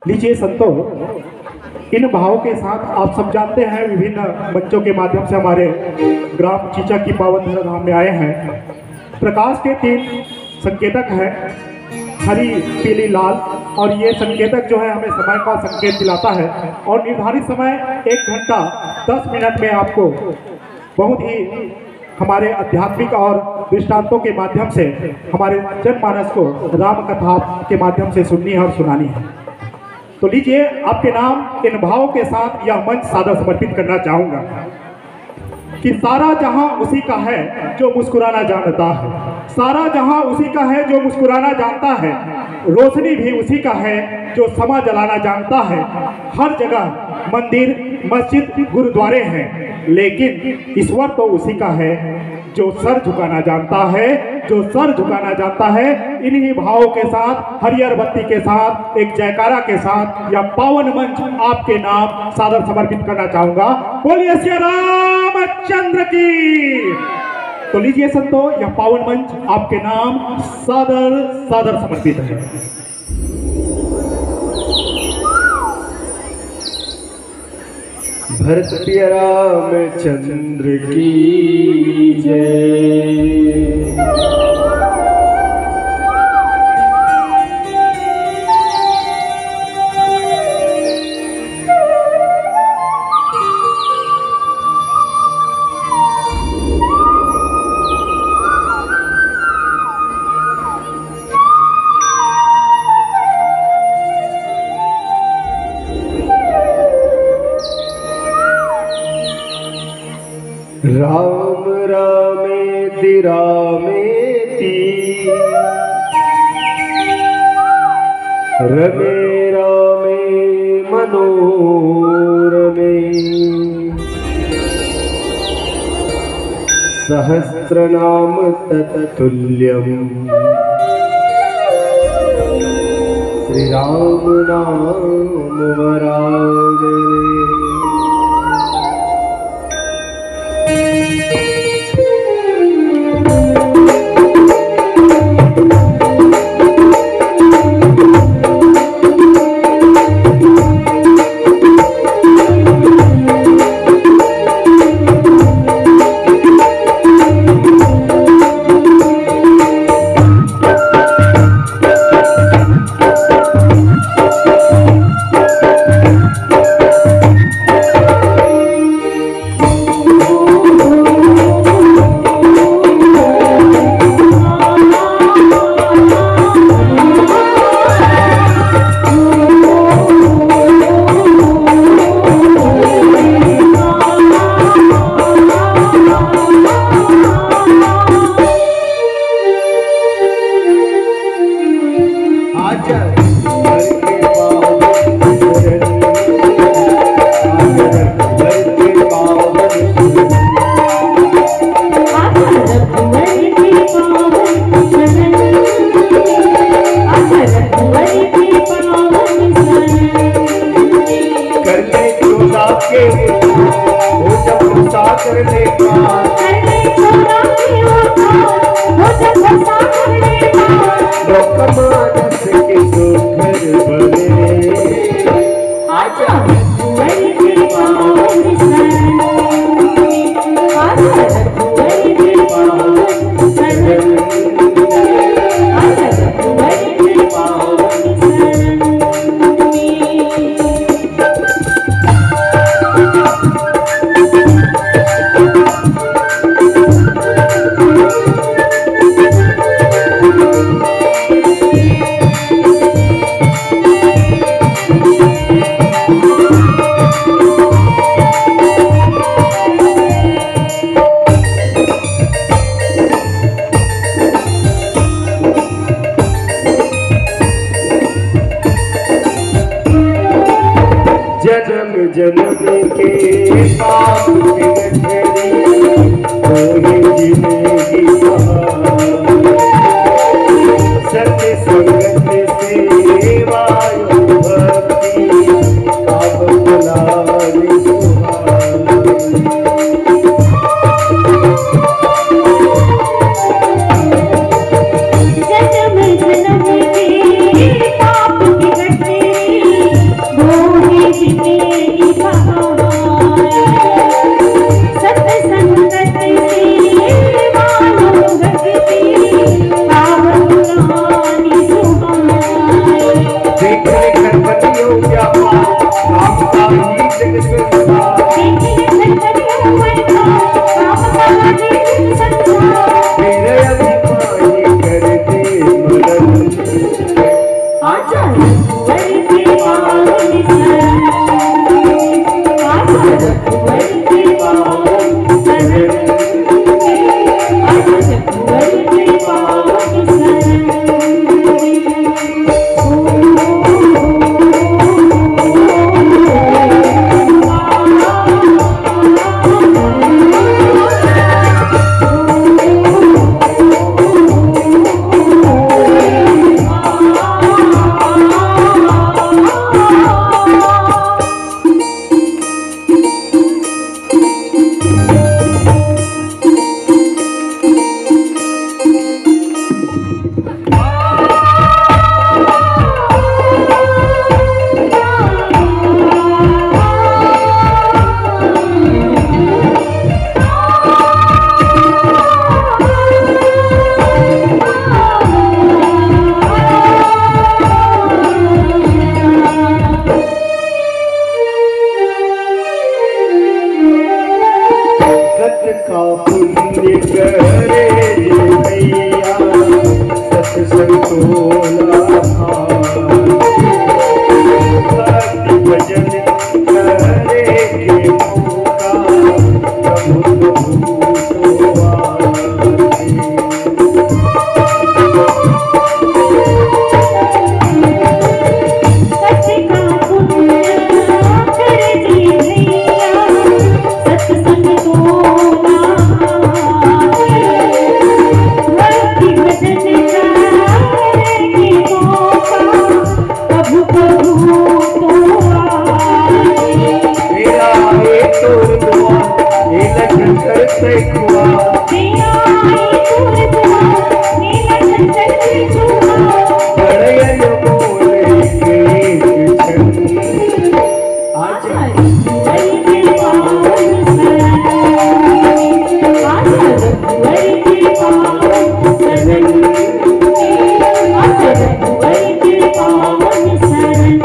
लीजिए संतो, इन भावों के साथ आप सब जानते हैं विभिन्न मंचों के माध्यम से हमारे ग्राम चीचा की पावन धरा धाम में आए हैं। प्रकाश के 3 संकेतक हैं, हरी पीली लाल, और ये संकेतक जो है हमें समय का संकेत दिलाता है और निर्धारित समय 1 घंटा 10 मिनट में आपको बहुत ही हमारे आध्यात्मिक और दृष्टांतों के माध्यम से हमारे जनमानस को राम कथा के माध्यम से सुननी है और सुनानी है। तो लीजिए आपके नाम इन भावों के साथ यह मंच सादर समर्पित करना चाहूंगा कि सारा जहां उसी का है जो मुस्कुराना जानता है, सारा जहां उसी का है जो मुस्कुराना जानता है, रोशनी भी उसी का है जो समा जलाना जानता है। हर जगह मंदिर मस्जिद गुरुद्वारे हैं, लेकिन ईश्वर तो उसी का है जो सर झुकाना जानता है, जो सर झुकाना जानता है। इन्हीं भावों के साथ हरियर बत्ती के साथ एक जयकारा के साथ यह पावन मंच आपके नाम सादर समर्पित करना चाहूंगा। बोलिए श्री रामचंद्र की। तो लीजिए संतो, यह पावन मंच आपके नाम सादर सादर समर्पित है। भरत प्रिय रामचंद्र की जय। राम रामेति रामेति रमे रामे मनोरमे सहस्रनाम तत्तुल्यम् श्री राम नाम वरानने। जन्म के पाप के गठरी कोई जिंदगी सत्य संगत से वायु भक्ति आप बुलाने जन्म जन्म के पाप के गठरी शरण रघुवर के पावन शरण।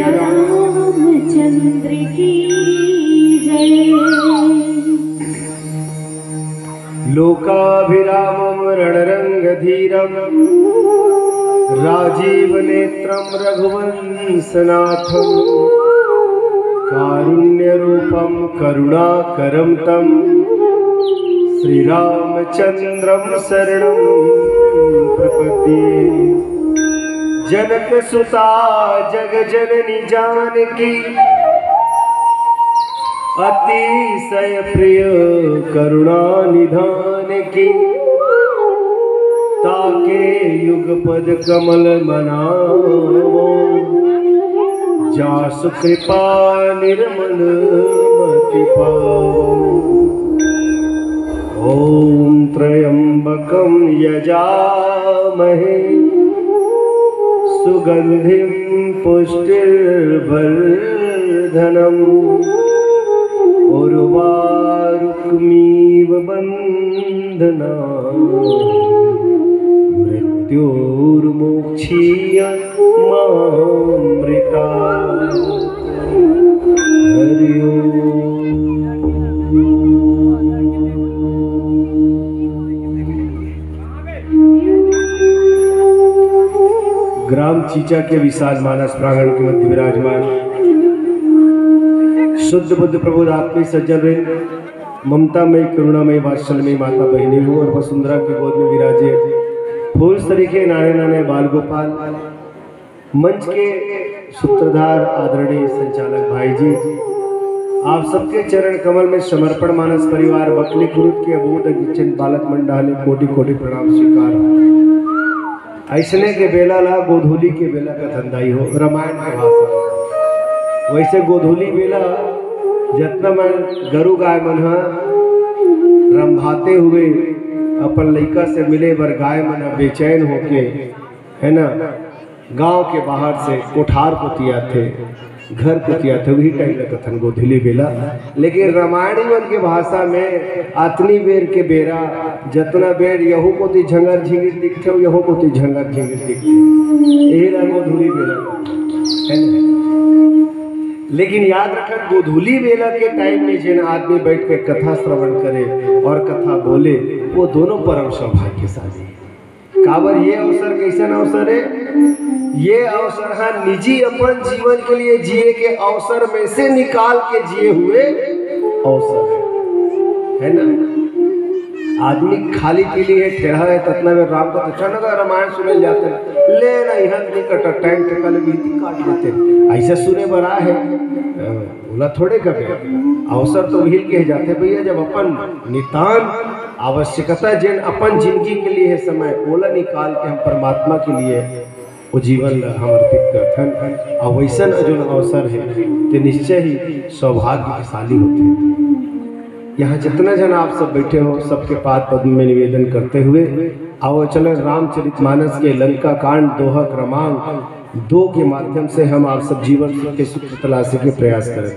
रामचंद्र की जय। लोकाभिरामं रणरंगधीरं राजीवनेत्रं रघुवंशनाथं कारुण्यरूपं करुणाकरं तं श्रीरामचंद्रं शरणं प्रपद्ये। जनकसुता जगजननी जानकी अतिशय प्रिय करुणा निधान की। ताके युगपद कमल मनावो जासु कृपा निर्मल मति पावो। ओम त्र्यंबकं यजामहे सुगंधिं पुष्टिर्वर्धनम् उर्वारुकमिव बन्धनात् मृत्योर्मोक्षीयमामृतात्। हरि ओम। ग्राम चीचा के विशाल मानस प्रांगण के मध्य विराजमान शुद्ध बुद्ध प्रबोध आत्मी सज्जन ऋण ममतामयी करुणामयी वात्सल्यमयी माता बहनी हो और वसुंधरा के गोद में विराजे फूल सरीखे नाने नाने बाल गोपाल। मंच के सूत्रधार आदरणीय संचालक भाई जी, आप सबके चरण कमल में समर्पण मानस परिवार बकली कुरुत के अबोध किचन बालक मंडाले कोटि कोटि प्रणाम स्वीकार। ऐसने के बेला ला गोधूली के बेला का धंधाई हो रामायण के भाषा। वैसे गोधूली बेला जितना मन गरु गाय मन रंभाते हुए अपन लइका से मिले बर गाय मन बेचैन होके है ना गांव के बाहर से कोठार को तिया थे घर को तिया थे वही टाइम कथन गोधूली बेला। लेकिन रामायणी मन के भाषा में आतनी बेर के बेरा जतना बेर यहू को ती झंगर झिंगिर दिखते हो यहू को ती झंगर झिंगिर दिखते यही ला गोधूली बेला है ना। लेकिन याद रखें गोधूली बेला के टाइम में जिन आदमी बैठ के कथा श्रवण करे और कथा बोले वो दोनों परम सौभाग्यशाली। काबर ये अवसर कैसा अवसर है? ये अवसर है निजी अपन जीवन के लिए जिए के अवसर में से निकाल के जिए हुए अवसर है ना। आदमी खाली के लिए ठहरा है ततना में राम का अचानक रामायण सुने जाते हैं ले ना यहाँ निकट टाइम कल बीती काट लेते ऐसा सुने बड़ा है बोला थोड़े कभी अवसर तो वही के जाते भैया जब अपन नितान आवश्यकता जिन अपन जिंदगी के लिए है समय ओला निकाल के हम परमात्मा के लिए वो जीवन समर्पित करथन और वैसा जो अवसर है तो निश्चय ही सौभाग्यशाली होते हैं। यहाँ जितना जन आप सब बैठे हो सबके पाद पद्म में निवेदन करते हुए आओ चले रामचरितमानस के लंका कांड दोहा क्रमांक 2 के माध्यम से हम आप सब जीवन के सुख तलाशी के प्रयास करें।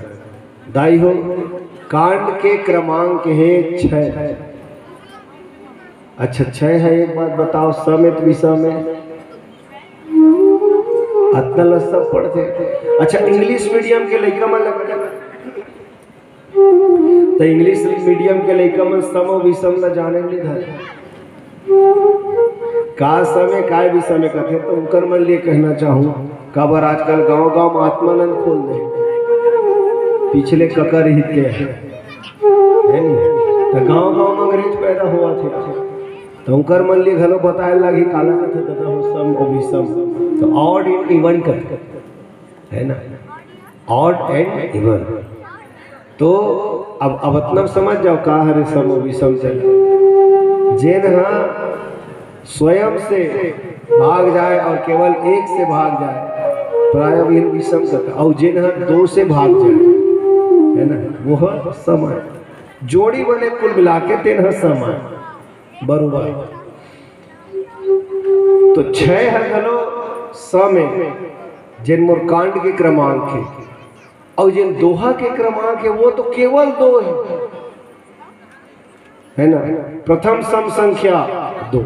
दाई हो कांड के क्रमांक है 6। अच्छा 6 है। एक बात बताओ समेत विषय में अतल सब पढ़ते। अच्छा इंग्लिश मीडियम के लड़का मन लगा तो इंग्लिश मीडियम के लड़का मन सम विषम न जाने नहीं था का समय काय विषय में कथे तो उनकर मन लिए कहना चाहूँ काबर आजकल गांव-गांव में आत्मानंद खोल दे पिछले ककर हिते है तो गांव-गांव में अंग्रेज पैदा हुआ थे तो उनकर मन लिए घलो बताए लगी काला कथे तथा हो सम और विषम तो ऑड एंड इवन कथे है ना ऑड एंड इवन। तो अब इतना समझ जाओ का हरे सम और विषम चल जेन हाँ स्वयं से भाग जाए और केवल एक से भाग जाए प्राय विषम गत, और जिन्ह दो से भाग जाए है ना वह समय जोड़ी बने कुल मिला के तेन समय बरोबर। तो 6 है गलो समय जिन मोर कांड के क्रमांक है, और जिन दोहा के क्रमांक है वो तो केवल 2 है ना। प्रथम सम संख्या 2।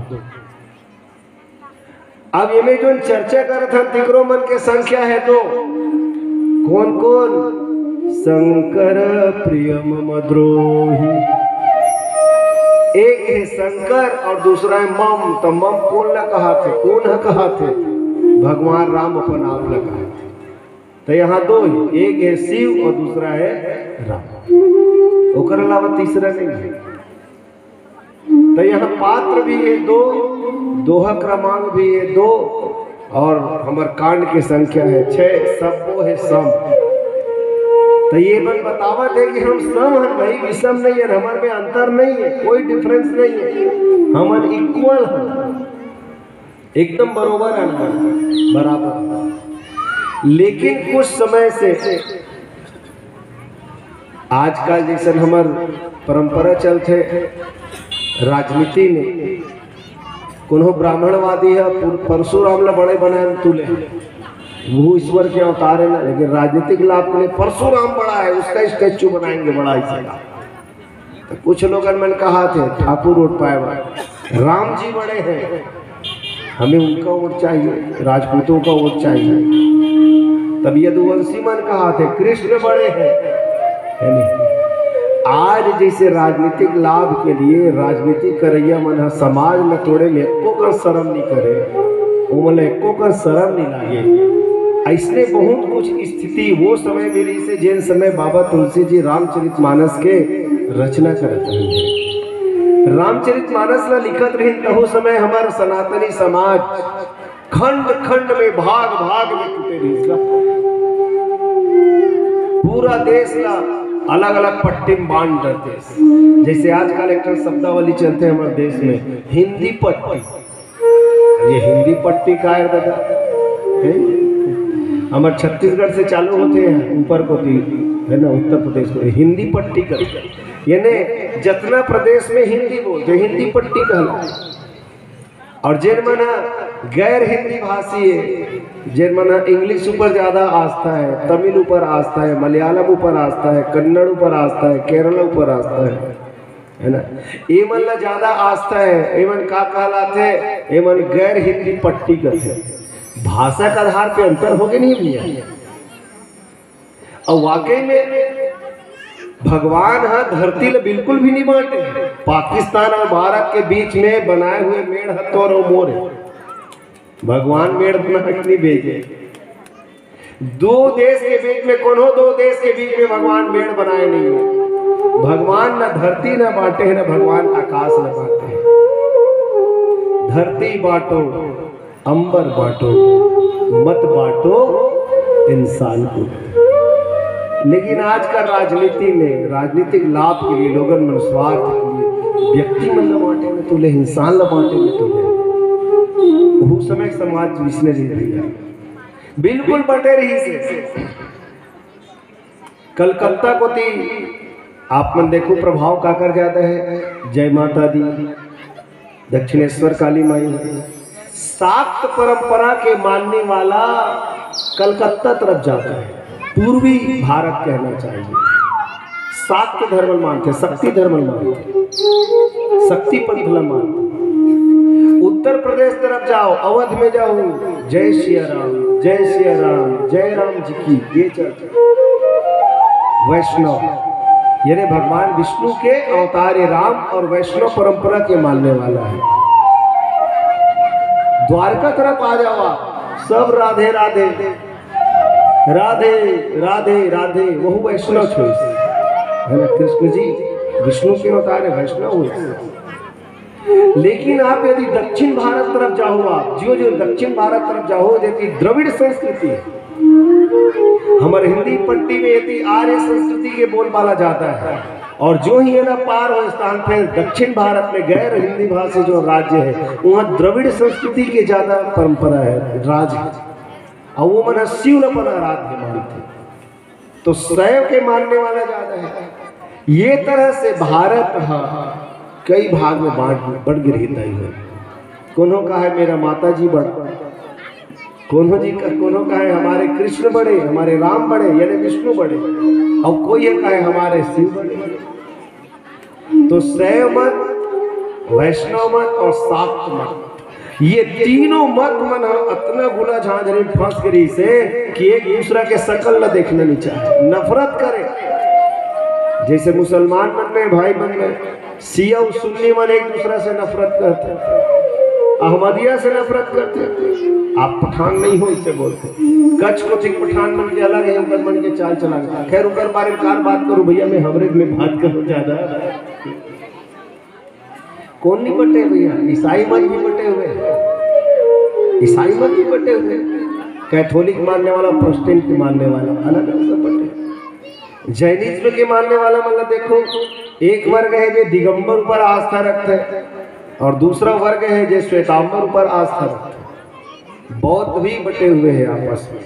अब ये में जो चर्चा करत हम तिकरो मन के संख्या है 2। कौन कौन? शंकर प्रियम मद्रोही, एक है शंकर और दूसरा है मम। तो मम कौन ला कहा थे? कौन है कहा थे? भगवान राम अपन आप लगा थे। तो यहाँ 2 ही, एक है शिव और दूसरा है राम, ओकर अलावा तीसरा नहीं है। तो यहाँ पात्र भी है 2, दोहा क्रमांक भी है 2, और हमार कांड की संख्या है 6, सब वो है सम। तो ये बन बतावा दे कि हम सम हैं भाई, विषम नहीं है, हमारे में अंतर नहीं है, कोई डिफरेंस नहीं है, हमारे इक्वल है, एकदम बरोबर है, बराबर। लेकिन कुछ समय से आजकल जैसे हमार परंपरा चलते राजनीति में, कोनो ब्राह्मणवादी है परशुराम ला बड़े बनाए तुले, वो ईश्वर के अवतार है ना, लेकिन राजनीतिक लाभ के लिए परशुराम बड़ा है, उसका स्टैचू बनाएंगे बड़ा ऐसा। तो कुछ लोगों ने कहा थे ठाकुर वोट पाए, राम जी बड़े हैं, हमें उनका वोट चाहिए, राजपूतों का वोट चाहिए। तब यदुवंशी मन कहा थे कृष्ण बड़े हैं, है नहीं। आज जैसे राजनीतिक लाभ के लिए राजनीतिक करैया मन समाज में तोड़े में एको का शर्म नहीं करे, वो मतलब एको का शर्म नहीं लागे। ऐसने बहुत कुछ स्थिति वो समय मिली से जिन समय बाबा तुलसी जी रामचरितमानस के रचना करत रही। रामचरितमानस ला लिखत रही तो समय हमारा सनातनी समाज खंड खंड में भाग भाग में टूटे रही। पूरा देश ला अलग अलग पट्टी में बांट देते, जैसे आजकल एक शब्दावली चलते हैं हमारे देश में, हिंदी पट्टी। ये हिंदी पट्टी का है दादा, हमारे छत्तीसगढ़ से चालू होते हैं ऊपर को है ना, उत्तर प्रदेश को हिंदी पट्टी कर, यानी जितना प्रदेश में हिंदी बोलते हिंदी पट्टी कहलाए। और जिन मना गैर हिंदी भाषी है, जिन मना इंग्लिश ऊपर ज्यादा आस्था है, तमिल ऊपर आस्था है, मलयालम ऊपर आस्था है, कन्नड़ ऊपर आस्था है, केरला ऊपर आस्था है ना, ये मन ला ज्यादा आस्था है, ये मन का कहलाते, ये मन गैर हिंदी पट्टी करते। भाषा के आधार पे अंतर हो गए नहीं भैया। और वाकई में भगवान है धरती ले बिल्कुल भी नहीं बांटे। पाकिस्तान और भारत के बीच में बनाए हुए मेड़ हथौर और मोर है, भगवान मेड़ बना के नहीं भेजे। 2 देश के बीच में कौन हो, 2 देश के बीच में भगवान मेड़ बनाए नहीं है। भगवान ना धरती ना बांटे है, ना भगवान आकाश ना बांटे है। धरती बांटो अंबर बांटो, मत बांटो इंसान को। लेकिन आज का राजनीति में राजनीतिक लाभ के लिए लोगों में स्वार्थ के लिए व्यक्ति मन बांटे में तुले, इंसान ला बांटे में तुले, वो समय समाज विसने नहीं दिया, बिल्कुल बटे रही से। कलकत्ता को थी आप मन देखो प्रभाव का कर जाता है, जय माता दी, दक्षिणेश्वर काली माई, शाक्त परंपरा के मानने वाला कलकत्ता तरफ जाता है, पूर्वी भारत कहना चाहिए। शाक्त धर्म मानते, शक्ति धर्म मानते, शक्ति पंथ मानते। उत्तर प्रदेश तरफ जाओ, अवध में जाओ, जय सिया राम, जय सिया राम, जय राम जी की, ये चर्चा। वैष्णव यानी भगवान विष्णु के अवतार राम और वैष्णव परंपरा के मानने वाला है। द्वारका तरफ आ जाओ, सब राधे राधे राधे राधे राधे, वो वैष्णव चॉइस है ना। कृष्ण जी विष्णु के अवतार है, वैष्णव हुए। लेकिन आप यदि दक्षिण भारत तरफ जाओ, आप जो जो दक्षिण भारत तरफ जाओ, यदि द्रविड़ संस्कृति है, हमारे हिंदी पट्टी में यदि आर्य संस्कृति के बोलबाला जाता है, और जो ही है ना पार हो स्थान फिर दक्षिण भारत में गैर हिंदी भाषी जो राज्य है वहाँ द्रविड़ संस्कृति के ज्यादा परंपरा है, राज है, और वो मन शिव अपन आराध्य मानते, तो शैव के मानने वाला ज्यादा है। ये तरह से भारत कई भाग में बढ़ गिर है। कोनो का है मेरा माता जी बड़ा, कोनो का है हमारे कृष्ण बड़े, हमारे राम बड़े यानी विष्णु बड़े, और कोई है कहे हमारे शिव बड़े। तो शैव मत, वैष्णव मत और शाक्त मत, ये तीनों मत मन इतना गुला झांझरी फंस गई से कि एक दूसरा के शकल न देखने नहीं चाहे, नफरत करे। जैसे मुसलमान मन में, भाई मन में शिया और सुन्नी मन एक दूसरा से नफरत करते, अहमदिया से नफरत करते। आप पठान नहीं हो इससे बोलते, कच्छ को चिक पठान मन के अलग है, उनकर मन के चाल चला गया। खैर उनकर बारे में कार बात करूं भैया, मैं हमरे में बात करूं ज्यादा। कौन नहीं बटे भैया? ईसाई मत भी बटे हुए, ईसाई मत भी बटे हुए, कैथोलिक मानने वाला, प्रोटेस्टेंट के मानने वाला, अलग अलग सब बटे। जैनिज्म के मानने वाला मतलब देखो, एक वर्ग है जो दिगंबर पर आस्था रखते हैं और दूसरा वर्ग है जो श्वेतांबर पर आस्था रखते हैं। बौद्ध भी बटे हुए हैं आपस में,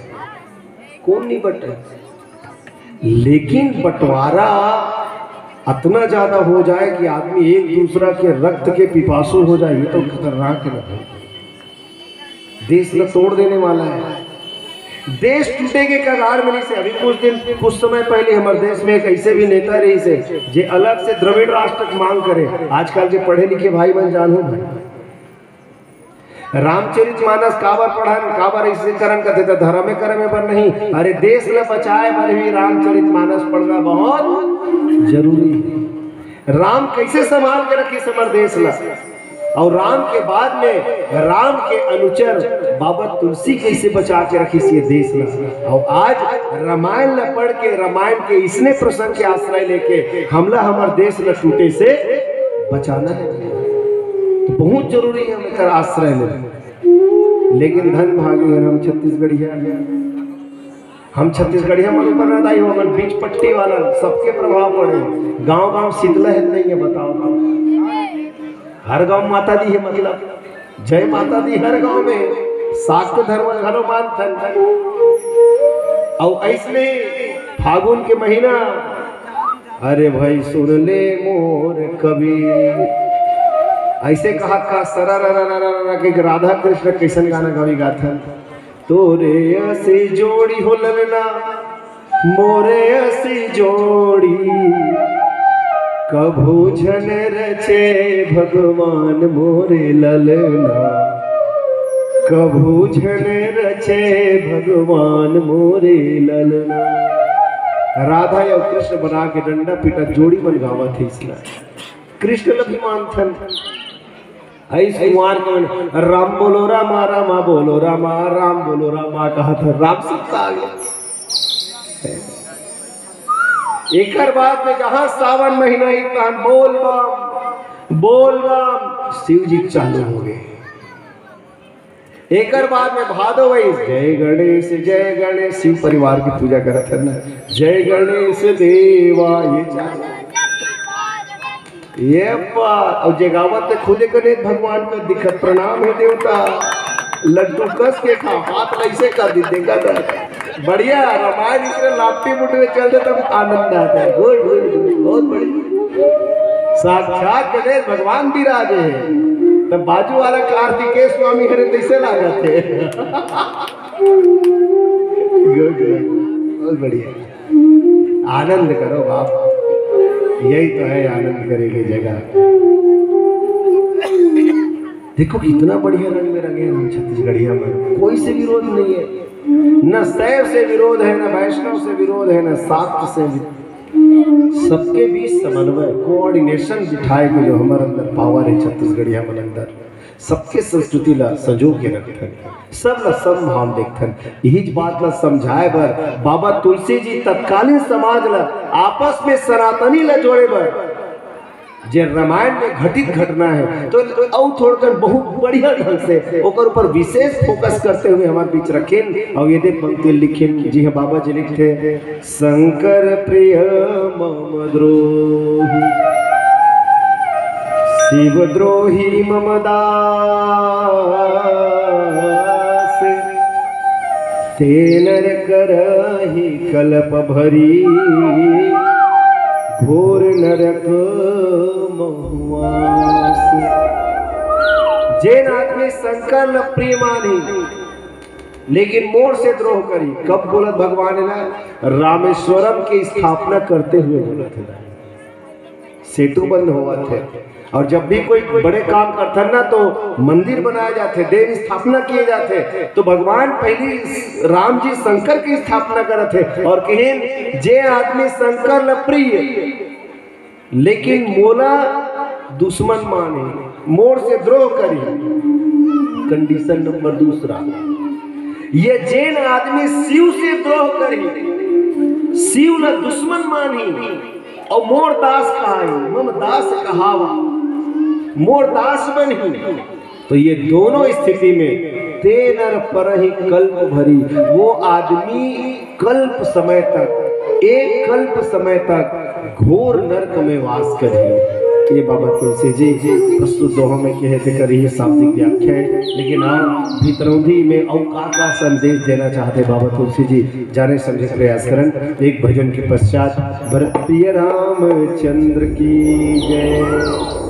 कौन नहीं बटे? लेकिन बंटवारा इतना ज्यादा हो जाए कि आदमी एक दूसरा के रक्त के पिपासु हो जाए, ये तो खतरनाक है। देश में तोड़ देने वाला है, देश टूटे के कगार में नहीं से। अभी कुछ समय पहले हमारे देश में एक ऐसे भी नेता रही से जे अलग से द्रविड़ राष्ट्र की मांग करे। आजकल के पढ़े लिखे भाई बन जानो भाई, रामचरितमानस काबर पढ़न, काबर ऐसे करन करते थे, धर्म में कर्म पर नहीं। अरे देश ल बचाए पर भी रामचरितमानस पढ़ना बहुत जरूरी है। राम कैसे संभाल के रखी समर देश ला, और राम के बाद में राम के अनुचर बाबा तुलसी कैसे बचा के रखी सी देश ला। और आज रामायण ल पढ़ के, रामायण के इसने प्रसंग के आश्रय लेके हमला हमारे देश ल टूटे से बचाना है, तो बहुत जरूरी है हमें आश्रय लेना। लेकिन धन भागे हम छत्तीसगढ़िया मन पर दाई हो, मन बीच पट्टी वाला सबके प्रभाव पड़े। गांव गांव शीतला है नहीं है, बताओ। हर गांव माता दी है, मतलब जय माता दी हर गांव में, शाक्त धर्म घरों मान। और ऐसने फागुन के महीना, अरे भाई सुन ले मोर कवि, ऐसे कहा का सरा के राधा कृष्ण कैसन गाना गावी गाथन। तोरे ऐसी जोड़ी हो ललना, मोरे ऐसी जोड़ी, कभू झन रचे भगवान मोरे ललना, कभू झन रचे भगवान मोरे ललना। राधा और कृष्ण बना के डंडा पीटा जोड़ी बन गावा थी इसलिए कृष्ण लभिमान थन। कुमार राम बोलो रामा, रामा बोलो रामा, राम बोलो रामा कहा था, राम सीता आ गया। एक बाद में जहां सावन महीना ही बोल बम शिव जी चालू हो गए। एक बाद में भादो वही जय गणेश शिव परिवार की पूजा करत है ना, जय गणेश देवा ये और जगावत खुदे गणेश भगवान का दिखत प्रणाम है देवता, लड्डू कस के खा, हाथ ऐसे कर दी देगा बढ़िया। रामायण इसमें लापटी मुट्ठी में चलते तब आनंद आता है। गुड बहुत बढ़िया। साक्षात गणेश भगवान भी राजे हैं, तब बाजू वाला कार्तिकेय स्वामी हरे कैसे लागा थे। गुड बहुत बढ़िया। आनंद करो बाप, यही तो है आनंद करेगी जगह। देखो कितना बढ़िया रंग में रंगे हम छत्तीसगढ़िया में, कोई से विरोध नहीं है, न शैव से विरोध है, न वैष्णव से विरोध है, न शाक्त से। सबके बीच समन्वय, कोऑर्डिनेशन बिठाए को जो हमारे अंदर पावर है छत्तीसगढ़िया में अंदर, सबके संस्कृति ला सजो के रखथन, सब ला समभाव देखथन। यही बात ला समझाए बर बाबा तुलसी जी तत्कालीन समाज ला आपस में सनातनी ला जोड़े बर जे रामायण में घटित घटना है तो और थोड़ा बहुत बढ़िया ढंग से ओकर ऊपर विशेष फोकस करते हुए हमारे बीच रखें और ये दे पंक्ति लिखें। जी हाँ बाबा जी लिखते शंकर प्रिय मम द्रोही शिव द्रोही मम दास ते नर करहि कल्प भरी घोर नरक महुआस। जैन आदमी शंकर न प्रिय मानी लेकिन मोर से द्रोह करी। कब बोलत भगवान ने रामेश्वरम की स्थापना करते हुए बोला थे, सेतु बंद हुआ थे और जब भी कोई बड़े काम करता ना तो मंदिर बनाए जाते, देव स्थापना किए जाते, तो भगवान पहले राम जी शंकर की स्थापना करते और कहें जे आदमी शंकर न प्रिय लेकिन मोला दुश्मन माने मोर से द्रोह करी। कंडीशन नंबर दूसरा, ये जैन आदमी शिव से द्रोह करी, शिव न दुश्मन मानी और मोर दास कहाई, मम दास कहावा, मोर दास बनी। तो ये दोनों स्थिति में ते नर परहि कल्प भरी, वो आदमी कल्प समय तक, एक कल्प समय तक घोर नरक में वास करे। ये बाबा तुलसी जी प्रस्तुत दोहों में कहते करी है शाब्दिक व्याख्या है, लेकिन आप भीतरौंधी में अवकाश का संदेश देना चाहते बाबा तुलसी जी, जाने समझे प्रयास करें। एक भजन के पश्चात भरत प्रिय रामचंद्र की जय।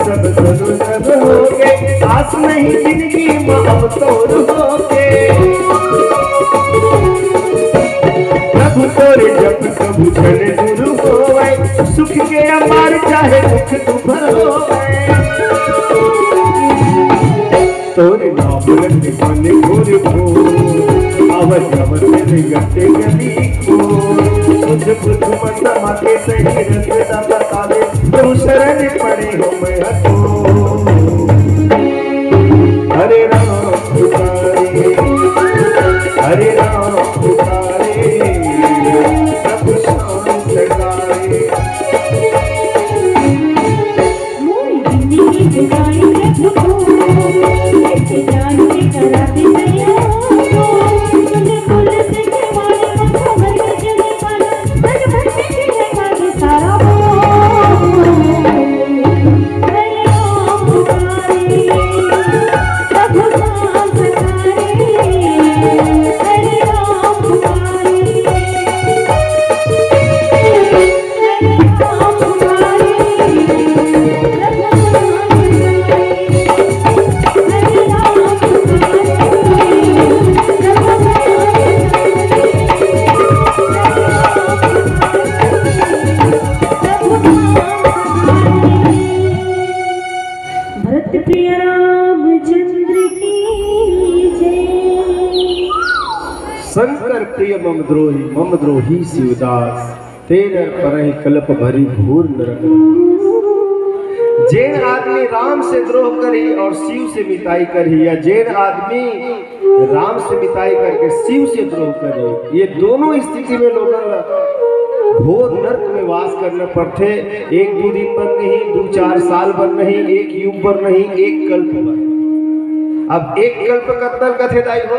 सब सुनु सब होके, आस नहीं जिंदगी में अब तोर होके। प्रभु तोरे जप कबू जन गुरु होवे, सुख के अपार चाहे दुख दुभर होवे। तोरे नाम रट मन घोर घोर, अवध अवध गते गली खोर। तुझ बुद्ध मत माते सही रखता बतावे, प्रभु शरण पड़े हो मैं हतो। हरे राम पुकारे, हरे राम पुकारे, प्रभु शांत गाए। मोरी जिंदगी जुगाई प्रभु को, ऐसे जान के कराते दया को। तुझे फूल से खिलवाने मखो भर के जले पाना, मन भर के खिलेगा ये सारा हो। हरे राम पुकारे, प्रभु शांत गाए। हरे राम पुकारे, हरे राम पुकारे, भरत प्रिय रामचंद्र की जय। शंकर प्रिय मम द्रोही शिवदास, तेरे परहि कल्प भरी घोर नरक। जैन आदमी राम से द्रोह करी और शिव से मिताई करी, या जैन आदमी राम से मिताई करके शिव से द्रोह करी, ये दोनों स्थिति में लोगों घोर नरक में वास करना पड़ते। एक दो दिन पर नहीं, 2-4 साल पर नहीं, एक युग पर नहीं, एक कल्प पर। अब एक कल्प कत्तल कथे दाई हो,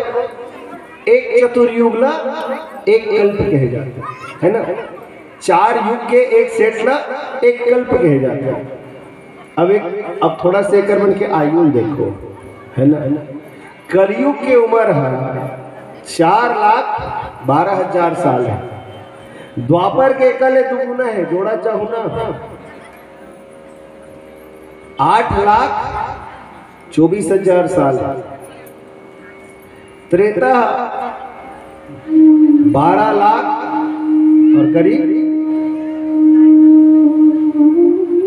एक चतुर्युग ला एक कल्प कहे जाते है ना। 4 युग के एक सेट ला एक कल्प कहे जाते हैं। अब थोड़ा से कर बन के आयु देखो है ना। कलयुग की उम्र है 4,12,000 साल है। द्वापर के कल दुगुना है, जोड़ा चाहू ना 8,24,000 साल है। त्रेता 12 लाख और करीब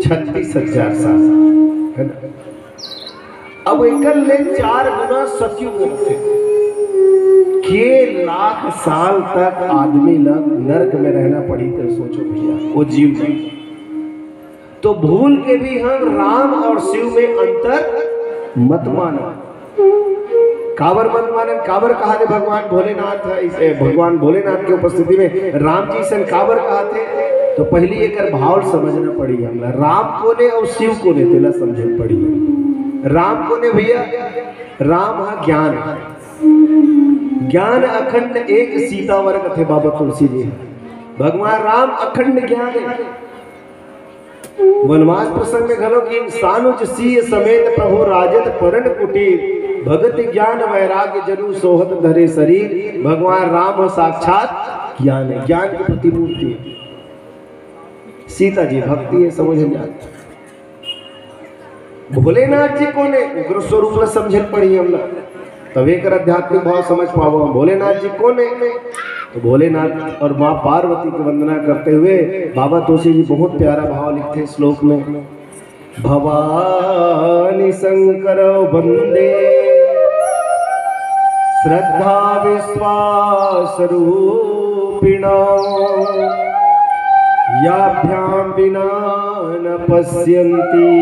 36,000 साल है ना। अब एकल ले 4 गुना सतयुग होते के लाख साल तक आदमी नरक में रहना पड़ी। तो सोचो भैया वो जीव तो भूल के भी हम राम और शिव में अंतर मत मानो। काबर मत माने, काबर कहा थे भगवान भोलेनाथ है। इसे भगवान भोलेनाथ की उपस्थिति में राम जी से काबर कहा थे, तो पहली एक भाव समझना पड़ी हमरा। राम को ने और शिव को ने तेला समझना पड़ी। राम को ने भैया, राम है ज्ञान, ज्ञान अखंड एक सीतावर कथे बाबा तुलसी जी। भगवान राम अखंड ज्ञान है। वनवास प्रसंग में घरों की इंसान सीय समेत प्रभु राजत परण कुटीर, भगत ज्ञान वैराग्य जरू सोहत धरे शरीर। भगवान राम साक्षात ज्ञान है, ज्ञान की प्रतिमूर्ति है। सीता जी भक्ति है, समझ जाते। भोलेनाथ जी को ने उग्र स्वरूप में समझ पड़ी हमला, तब एक आध्यात्मिक भाव समझ पाओ। भोलेनाथ जी को ने तो भोलेनाथ और माँ पार्वती की वंदना करते हुए बाबा तुलसी जी बहुत प्यारा भाव लिखते श्लोक में। भवानी शंकर वंदे श्रद्धा विश्वास रूपिणो, याभ्यां विना न पश्यन्ति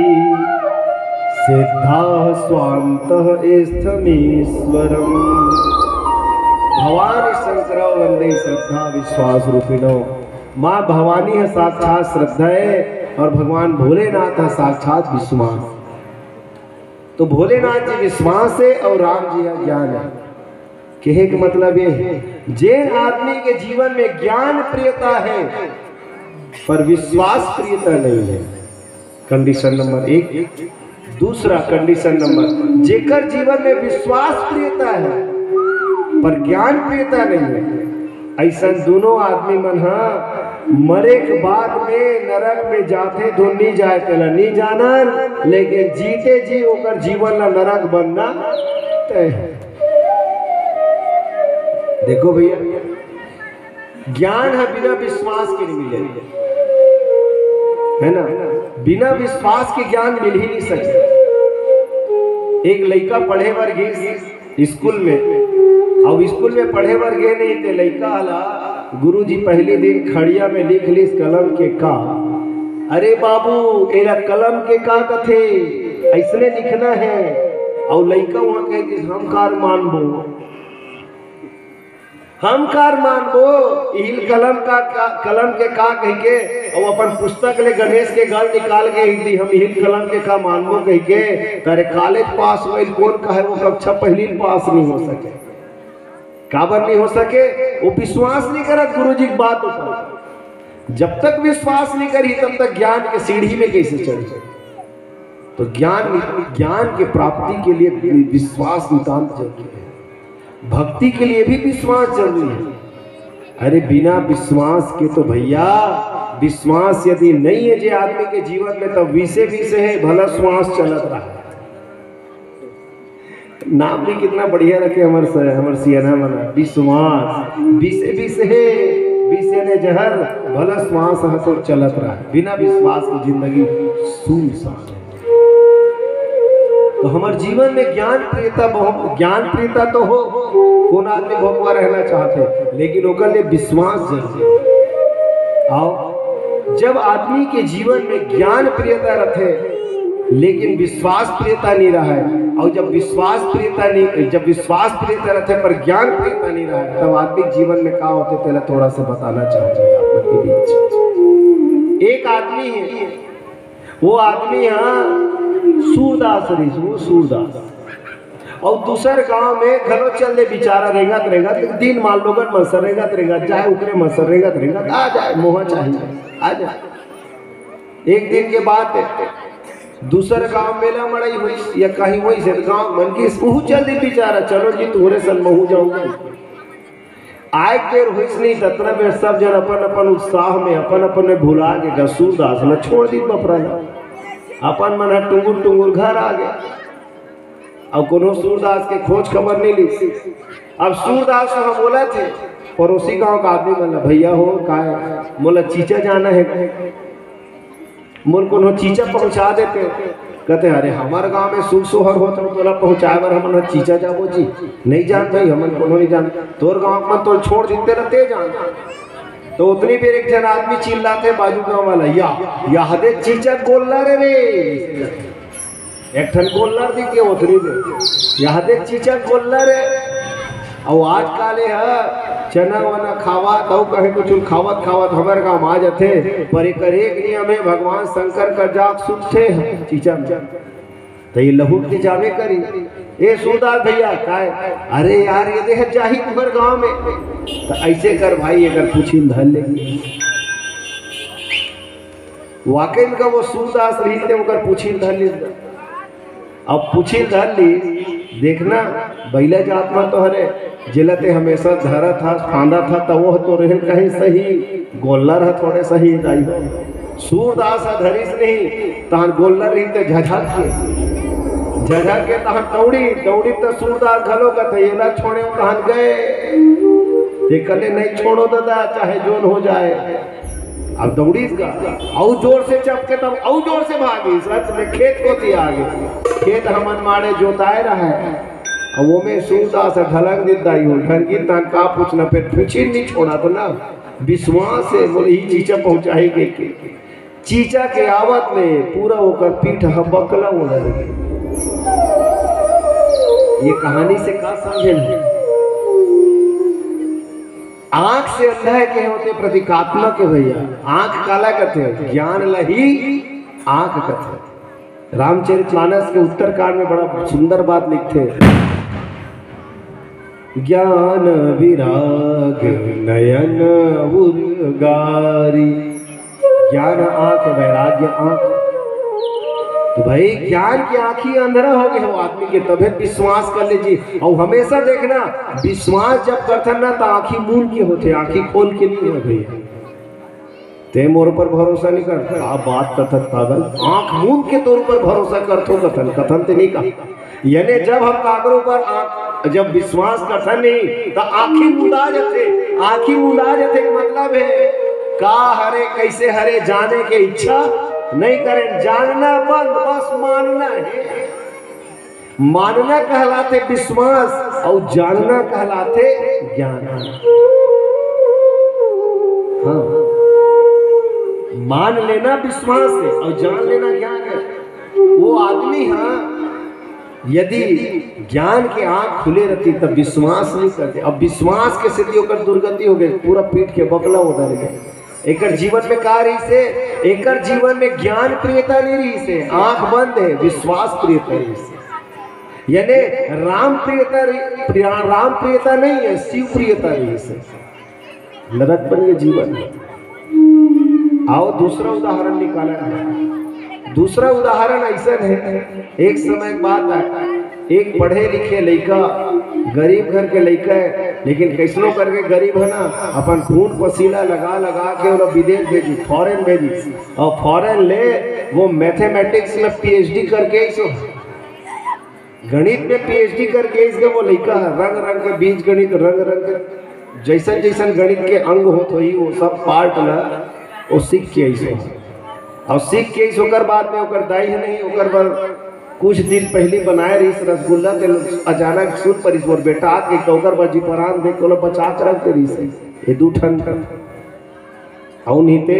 सिद्धा स्वान्तः स्थमीश्वरम्। भवानी शंकर वंदे श्रद्धा विश्वास रूपिणो। माँ भवानी है साक्षात श्रद्धा है और भगवान भोलेनाथ है साक्षात विश्वास। तो भोलेनाथ जी विश्वास है और राम जी है ज्ञान है। कहे का मतलब ये है, जैन आदमी के जीवन में ज्ञान प्रियता है पर विश्वास प्रियता नहीं है। Condition number 1। दूसरा कंडीशन नंबर, जेकर जीवन में विश्वास प्रियता है पर ज्ञान प्रियता नहीं है, ऐसा दोनों आदमी मन मरे के बाद में नरक में जाते तो नहीं जाए तेला नहीं जानन, लेकिन जीते जी ओकर जीवन ला नरक बनना तय। देखो भैया, ज्ञान है बिना विश्वास के नहीं मिले, है ना। बिना विश्वास के ज्ञान मिल ही नहीं सकता। एक लड़का पढ़े बर गए स्कूल में, अब स्कूल में पढ़े बर गए नहीं थे, लड़का आला गुरुजी पहले दिन खड़िया में लिख लीस कलम के का। अरे बाबू एरा कलम के का कथे ऐसने लिखना है। और लड़का वहां कहे हम कार मानबो, हम कार मानबो इल कलम का कलम के का कह के, और अपन पुस्तक ले गणेश के गल निकाल के दी हम इल कलम के का मानबो कह के। तारे कॉलेज पास हुए कौन कहे वो कक्षा पहली पास नहीं हो सके, काबर नहीं हो सके, वो विश्वास नहीं करत गुरुजी की बात ऊपर। जब तक विश्वास नहीं करी तब तक ज्ञान के सीढ़ी में कैसे चढ़े। तो ज्ञान के प्राप्ति के लिए विश्वास नितांत जरूरी है, भक्ति के लिए भी विश्वास जरूरी है। अरे बिना विश्वास के तो भैया, विश्वास यदि नहीं है जे आदमी के जीवन में, तो विषे है भला श्वास चलत रहा। नाम भी कितना बढ़िया रखे हमार सियाना मना, विश्वास विषे है, विषे ने जहर भला श्वास है तो चलत रहा। बिना विश्वास की जिंदगी सुनसान है। तो हमारे जीवन में ज्ञान प्रियता तो हो, कौन आदमी भोगवा रहना चाहते, लेकिन ओकर लिए विश्वास जरूरी है। और जब आदमी के जीवन में ज्ञान प्रियता रहते लेकिन विश्वास प्रियता नहीं रहा है, और जब विश्वास प्रियता रहते पर ज्ञान प्रियता नहीं रहा है, तब आदमी जीवन में क्या होते पहले थोड़ा सा बताना चाहते हैं आप लोग के बीच। एक आदमी है, वो आदमी यहाँ सूरदास रही, वो सूरदास, और दूसर गांव में घरों चल दे बेचारा रहेगा दिन माल लोगन मसर रहेगा जाए उकरे मसर रहेगा आ जाए मोह चाहिए आ जाए। एक दिन के बाद दूसर गांव मेला मड़ई हुई या कहीं हुई से गांव मन की महू चल दी बेचारा, चलो जी तुम्हारे संग महू जाऊंगा। आए देर हुई नहीं ततना में सब जन अपन उत्साह में अपन में भुला के सूरदास न छोड़ दी बपरा, अपन मन टुंगुर घर आ गया। अब कोनो सूरदास के खोज खबर नहीं ली। अब सूरदास हम बोला थे पड़ोसी गांव का आदमी बोला, भैया हो का मोला चीचा जाना है, मोल को चीचा पहुंचा देते। कहते अरे हमारे गांव में सुख सोहर होता तो तोला पहुंचाए बर हम चीचा जाबो जी, नहीं जान भाई हमन को नहीं जान, तोर गांव में तो छोड़ देते रहते जान। तो उतनी देर एक जन आदमी चिल्लाते बाजू गांव वाला, या दे चीचा गोल्ला रे एक ठन गोल्लर दी के उतरी दे, यहाँ दे चीचा गोल्लर रे। और आज काले है चना वना खावत और कहे कुछ खावत हमारे गाँव आ जाते, पर एक नियम है भगवान शंकर का जाग सुनते हैं चीचा में, तो ये लहू के जावे करी। ए सूरदास भैया काय, अरे यार ये देह जाही तुम्हारे गाँव में, तो ऐसे कर भाई अगर पूछी धर लेंगे। वाकई का वो सूरदास रही थे अगर पूछी धर ली, अब पूछी धर ली, देखना बैला जात में तो हरे जिलते हमेशा धरा था फांदा था, तो वो तो रहे कहीं सही गोल्लर है थोड़े सही दाई सूरदास धरीस नहीं तहन गोल्लर रही तो झझा के तहन दौड़ी तो सूरदास घलो का थे ना छोड़े तहन गए, देखले नहीं छोड़ो दादा चाहे जोन हो जाए। अब दौड़ी और जोर से चपके तब और जोर से भागी, सच में खेत को थी आगे, खेत हमन मारे जोताए रहा है, और वो में सूरदास ढलंग दिदाई हो ढंगी तन का पूछना फिर पूछी नहीं छोड़ा तो ना विश्वास से बोले ही चीचा पहुंचाई गई के चीचा के आवत में पूरा होकर पीठ बकला हो लगे। ये कहानी से क्या समझे नहीं, आंख से अंधा के होते प्रतीकात्मक है भैया, आंख काला कहते ज्ञान लही आंख कहते। रामचरितमानस के उत्तरकांड में बड़ा सुंदर बात लिखते, ज्ञान विराग नयन उर्गारी, ज्ञान आंख वैराग्य आंख। तो भाई ज्ञान की आंखी अंधेरा हो गया वो आदमी के, तभी विश्वास कर लीजिए। और हमेशा देखना विश्वास जब करते ना तो आंखी मूल के होते, आंखी खोल के नहीं है भैया। ते मोर पर भरोसा नहीं करता। आप बात कथन पागल, आंख मूंद के तौर पर भरोसा करथो कथन कथन ते नहीं कहा। यानी जब हम कागरों पर जब विश्वास करथन नहीं तो आंखी मुंदा जाते, आंखी मुंदा जाते का मतलब है का हरे कैसे हरे जाने के इच्छा नहीं करें। जानना बंद, बस मानना है। मानना कहलाते विश्वास और जानना कहलाते ज्ञान। हाँ, मान लेना विश्वास है और जान लेना ज्ञान है। वो आदमी हाँ यदि ज्ञान के आंख खुले रहती तब विश्वास नहीं करते। अब विश्वास के सिद्धि होकर दुर्गति हो गई, पूरा पीठ के बकला उधर गए। एकर जीवन में का रही से, एकर जीवन में ज्ञान प्रियता नहीं रही से, आंख बंद है, विश्वास प्रियता रही से। यानी राम प्रियता नहीं है, शिव प्रियता रही से। नरक बन गए जीवन में। आओ दूसरा उदाहरण निकाला है। दूसरा उदाहरण ऐसा है, एक समय बात है, एक पढ़े लिखे लड़का, गरीब घर के लड़का है, लेकिन कैसनो करके गरीब है ना, अपन खून पसीना लगा लगा के और विदेश भेजी, फॉरेन भेजी, और फॉरेन ले वो मैथमेटिक्स में पीएचडी करके, गणित में पीएचडी करके इसके वो लड़का रंग रंग के बीज गणित, रंग रंग के जैसन जैसन गणित के अंग होत हो वो सब पार्ट ला वो सीख के ऐसे, और सीख के इस होकर बाद में होकर दाई है नहीं होकर पर कुछ दिन पहले बनाए रही रसगुल्ला के अचानक सुन पर इस और बेटा आके टोकर बजी परान देख को बचा कर रखते रही से ये दू ठन ठन और नहीं ते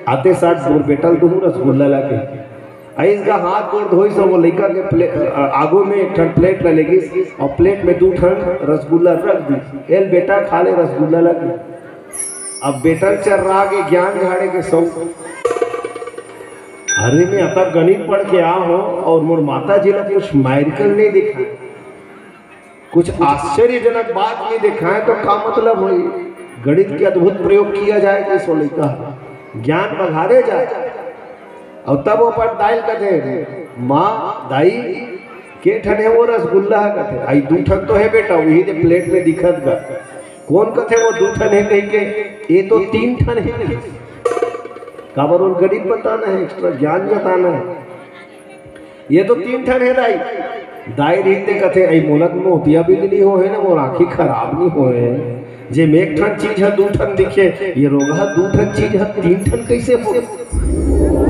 आते साथ दूर बेटा दू रसगुल्ला लाके आइस का हाथ गोड़ धोई सब वो लड़का के आगो में एक ठन प्लेट ला लेगी और प्लेट में दू ठन रसगुल्ला रख दी। एल बेटा खा ले रसगुल्ला लगे। अब बेटा चल रहा के ज्ञान झाड़े के सौ अरे मैं अब तक गणित पढ़ के आ हूँ और मोर माता जी ने कुछ मैरिकल नहीं दिखा, कुछ आश्चर्यजनक बात नहीं दिखाए तो क्या मतलब हुई। गणित के अद्भुत प्रयोग किया जाए कि सो लड़का ज्ञान बघारे जाए और तब वो पर दाइल कथे माँ दाई के ठन है वो रसगुल्ला कथे आई दू ठन तो है बेटा वही दे प्लेट में दिखत गा कौन कथे वो दू ठन है कहीं के ये तो तीन ठन है। काबर उन गणित बताना है, एक्स्ट्रा ज्ञान बताना है। ये तो तीन ठन है दाई दाई रीते कथे आई मोलक मोतिया बिजली हो है ना मोर आँखी खराब नहीं हो है जे में एक ठन चीज है दू ठन दिखे ये रोग है दू ठन चीज है तीन ठन कैसे हो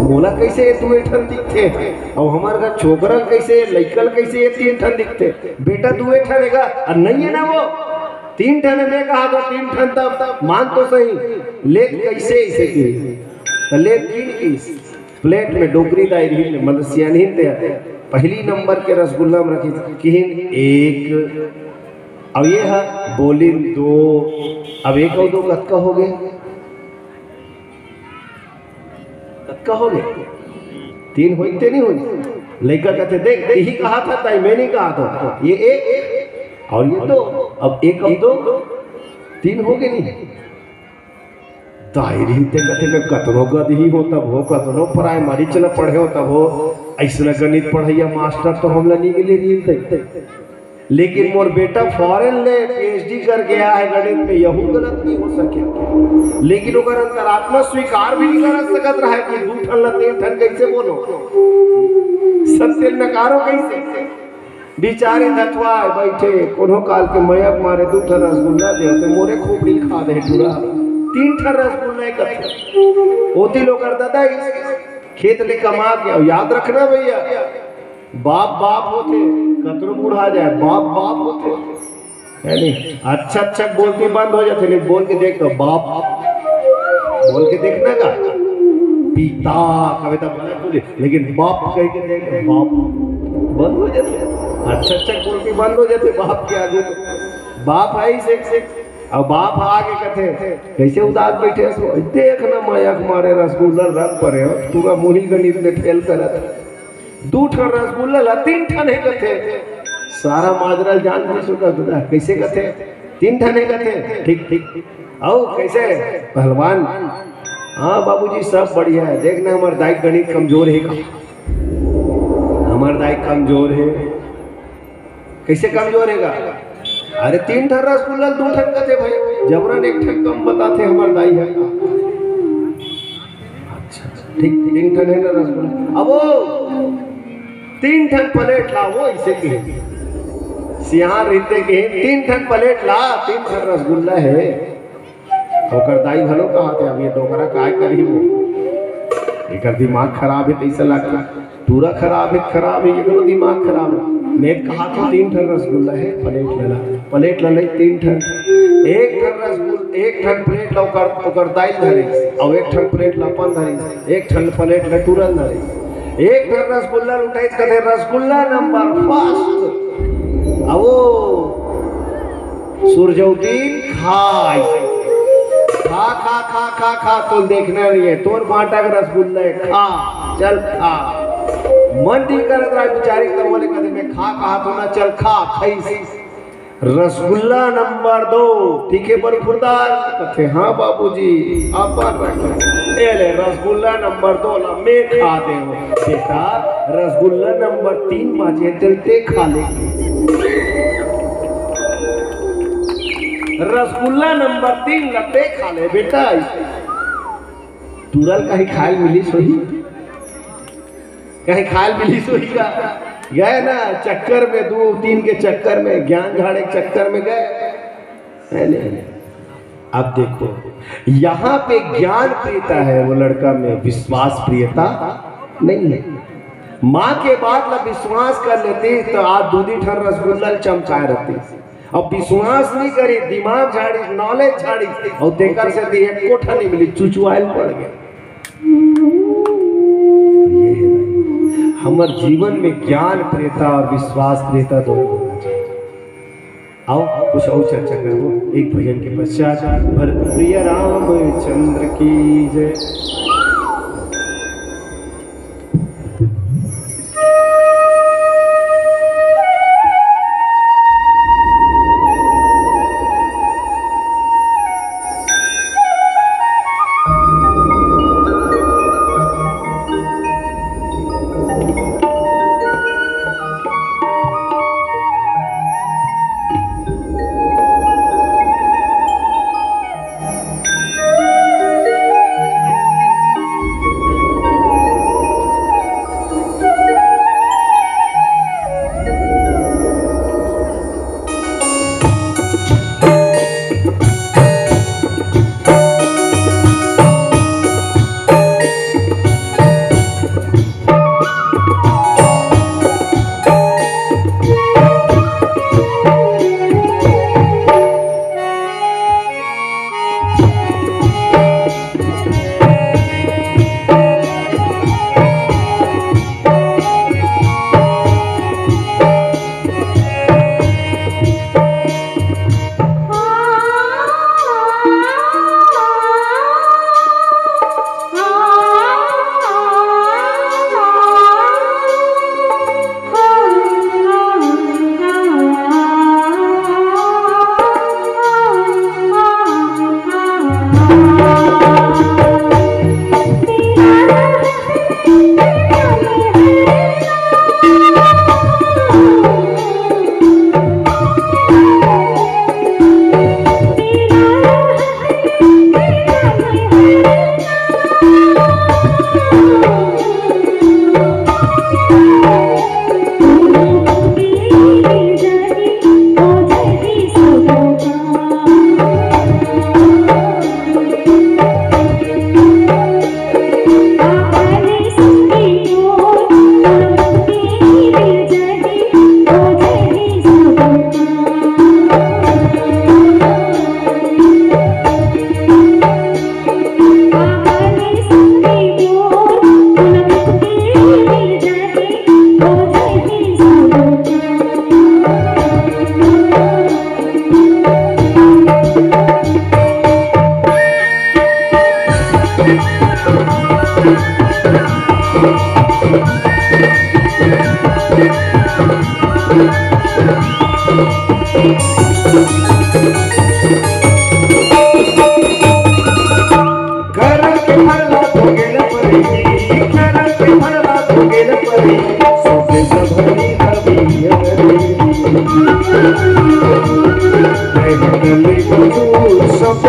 मोला कैसे ये दू ठन दिखते और हमारे घर छोकरा कैसे लइकल कैसे ये तीन ठन दिखते बेटा दू ठन है और नहीं है ना वो तीन ठन में कहा तो तीन ठन तब मान तो सही ले कैसे ऐसे की ले तीन प्लेट में डोगरी दायरी मतलब सियानीन पहली नंबर के रसगुल्ला में रखी किहिन एक अब ये है बोली दो अब एक और दो कत्का हो गए कत्का हो गए तीन होते नहीं हुई लड़का कहते देख यही कहा था ताई मैंने कहा था ये एक और ये दो अब एक और दो तीन हो गए नहीं दायरी ते कहते में कतनो गद ही हो तब हो कतनो प्राइमरी चला पढ़े हो तब हो ऐसा गणित पढ़ैया मास्टर तो हम नहीं के लिए लेकिन मोर बेटा फॉरेन ले पीएचडी कर गया है गणित में यहू गलत नहीं हो सके लेकिन ओकर अंतरात्मा स्वीकार भी नहीं कर सकत रहा है कि दू ठन ला तीन ठन कैसे बोलो सत्य नकारो कैसे बेचारे धतवा बैठे कोनो काल के मयक मारे दू ठन रसगुल्ला दे ते मोरे खोपड़ी खा दे पूरा तीन ठन रसगुल्ला एक होती लोग कर दादा खेत ले कमा के याद रखना भैया बाप बाप होते कतरो बुढ़ा जाए बाप बाप होते है नहीं अच्छा अच्छा बोलते बंद हो जाते नहीं बोल के देख दो बाप बोल के देखना का पिता कविता बोले लेकिन बाप कह के देख बाप बंद हो जाते अच्छा अच्छा बोल के बंद हो जाते बाप के आगे बाप आई से अब बाप आगे कथे कैसे उदास बैठे देखना मयक मारे रसगुल्ला रख पड़े पूरा मुही गणित में फेल कर दू ठन रसगुल्ला तीन ठन है कथे सारा माजरल जान नहीं सुना कैसे कथे तीन ठन है कथे ठीक ठीक आओ कैसे पहलवान हाँ बाबूजी सब बढ़िया है देखना हमारे दाई गणित कमजोर है हमारे दाई कमजोर है कैसे कमजोर है अरे तीन ठन रसगुल्ला दू ठन कथे भाई जबरन एक ठन कम बताते हमारे दाई है ठीक 3 ठन है ना रसगुल्ला। अब वो 3 ठन प्लेट ला, वो ऐसे के सियार रहते के 3 ठन प्लेट ला, 3 ठन रसगुल्ला है। ओकर दाई भलो कहा थे अब ये डोकरा काय करी वो, एकर दिमाग खराब है तैसा लगता, पूरा खराब है ये दिमाग खराब है। मैं कहा तो 3 ठन रसगुल्ला है, प्लेट ला 3 ठन, 1 ठन रसगुल्ला 1 ठन प्लेट ला ओकर दाई धरे, और 1 ठन प्लेट ला अपन धरे, 1 ठन प्लेट ला तुरंत धरे, 1 ठन रसगुल्ला उठाई कदे रसगुल्ला नंबर फर्स्ट। अब सुरजौदीन खाई खा खा खा खा खा, तो देखना नहीं है तोर बाटा का रसगुल्ला है, खा चल खा। मन ठीक करत रहा बेचारी तो बोले कहते मैं खा कहा तो ना, चल खा खाई। रसगुल्ला नंबर 2 तीखे बड़ी खुरदार कहते हाँ बाबूजी आप रखे ए ले रसगुल्ला नंबर 2 ला मैं खा दे बेटा, रसगुल्ला नंबर 3 बाजे चलते खा ले। रसगुल्ला नंबर 3 लते खा ले बेटा, तुरल कहीं खायल मिली सोही, कहीं खायल मिली सोही का गए ना चक्कर में, 2-3 के चक्कर में, ज्ञान झाड़े के चक्कर में गए। अब देखो यहाँ पे ज्ञान प्रियता है, वो लड़का में विश्वास प्रियता नहीं है। माँ के बाद ला विश्वास कर लेती तो आज 2 ठन रसगुल्ला चमचाए रहती। अब विश्वास नहीं करी, दिमाग झाड़ी, नॉलेज झाड़ी, और देकर से दी एक कोठा नहीं मिली, चुचुआल पड़ गया। ये है हमार जीवन में ज्ञान प्रियता और विश्वास प्रियता दोनों होना चाहिए। आओ कुछ और चर्चा करो एक भजन के पश्चात। भरत प्रिय रामचंद्र की जय। सब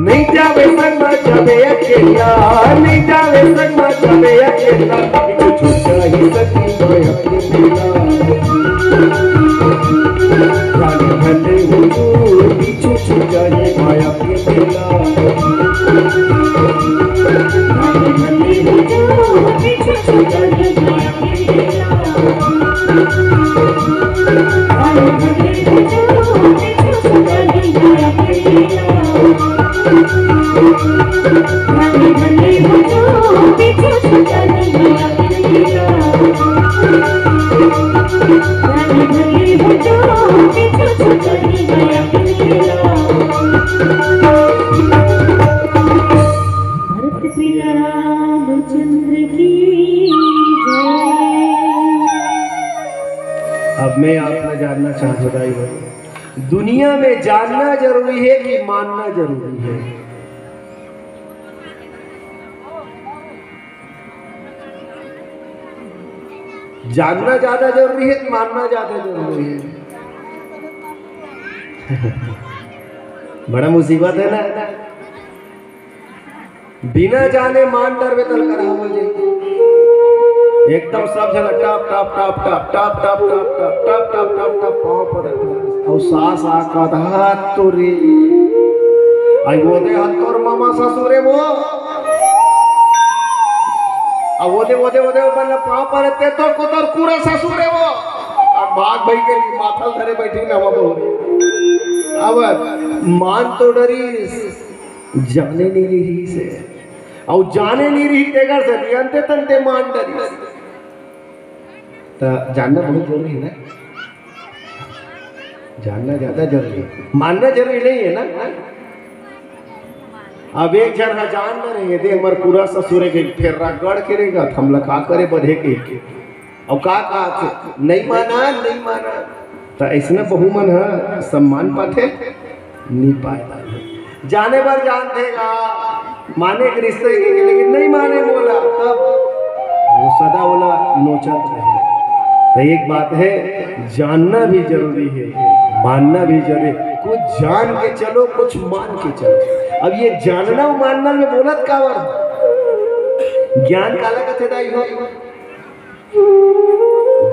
नहीं जावे संग जावे अकेला, नहीं जावे संग जावे अकेला, पीछे छूटा ही सकी मैं अपनी मेला। रानी भले हुजूर पीछे छूटा ही माया अपनी मेला। रानी भले हुजूर पीछे छूटा ही माया अपनी मेला। रानी भले हुजूर पीछे छूटा ही माया अपनी मेला। रानी भले हुजूर पीछे छूटा ही माया अपनी मेला। रानी भले हुजूर पीछे छूटा ही माया अपनी मेला। भरत प्रिया रामचंद्र की जय। अब मैं आपसे जानना चाहता हूँ, दुनिया में जानना जरूरी है कि मानना जरूरी है? जानना ज्यादा जरूरी है कि मानना ज्यादा जरूरी है? बड़ा मुसीबत है ना। बिना जाने मान डर बेतल करा हो जाए एकदम सब जगह टप टप टप टप टप टप टप टप टप टप टप टप पाँव पड़त और सास आका हाथ तो रे आई वो दे हाथ तोर मामा ससुरे वो अब वो दे मतलब पाँव पड़ते तो को तोर पूरा ससुरे वो अब भाग भाई के लिए माथल धरे बैठी ना वो अब मान तो डरी जाने नहीं रही से और जाने नहीं रही तेगर से अंते तंते मान डरी तो जानना बहुत जरूरी है ना। जानना ज्यादा जरूरी है, मानना जरूरी नहीं है ना। अब एक जन जान न रही है दे हमार पूरा ससुरे के फिर गढ़ करेगा हम लोग का करे बढ़े के और का नहीं माना तो ऐसा बहुमन है सम्मान पाते नहीं पाएगा। जाने पर जान देगा माने के रिश्ते लेकिन नहीं माने बोला तब वो सदा बोला नोचत रहे। तो एक बात है जानना भी जरूरी है, मानना भी जरूरी है। कुछ जान के चलो कुछ मान के चलो। अब ये जानना और मानना में बोलत का वर ज्ञान काला का थे दाई हो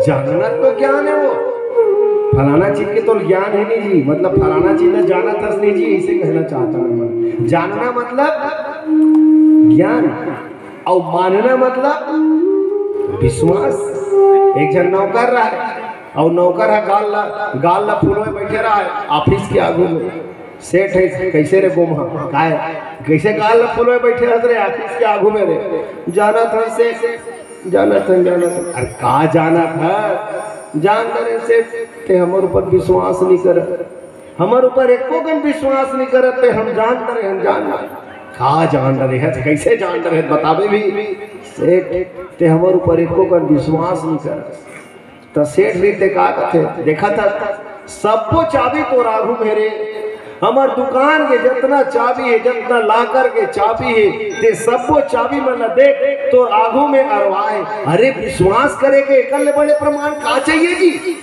जानना तो ज्ञान है वो फलाना चीज के तो ज्ञान है नहीं जी मतलब फलाना चीज ना जाना था नहीं जी इसे कहना चाहता हूँ मैं। जानना मतलब ज्ञान और मानना मतलब विश्वास। एक जन नौकर रहा है और नौकर है गाल ला फूलों में बैठे रहा है ऑफिस के आगू में सेठ है कैसे रे गोमा काय कैसे काल फूल में बैठे हस रे ऑफिस के आगू में रे जाना था से जाना था अरे का जाना था जान करे से ते हमारे ऊपर विश्वास नहीं कर हमारे ऊपर एको गन विश्वास नहीं करते हम जान रहे हम जान का जान रहे हैं कैसे जान रहे बतावे भी सेठ ते हमारे ऊपर एको गन विश्वास नहीं कर तो सेठ भी ते का थे देखा था सबको चाबी तो राघु मेरे हमार दुकान के जितना चाबी है जितना लाकर के चाबी है ते सबको चाबी में न देख तो आगू में अरवाए अरे विश्वास करे के एकल बड़े प्रमाण का चाहिए जी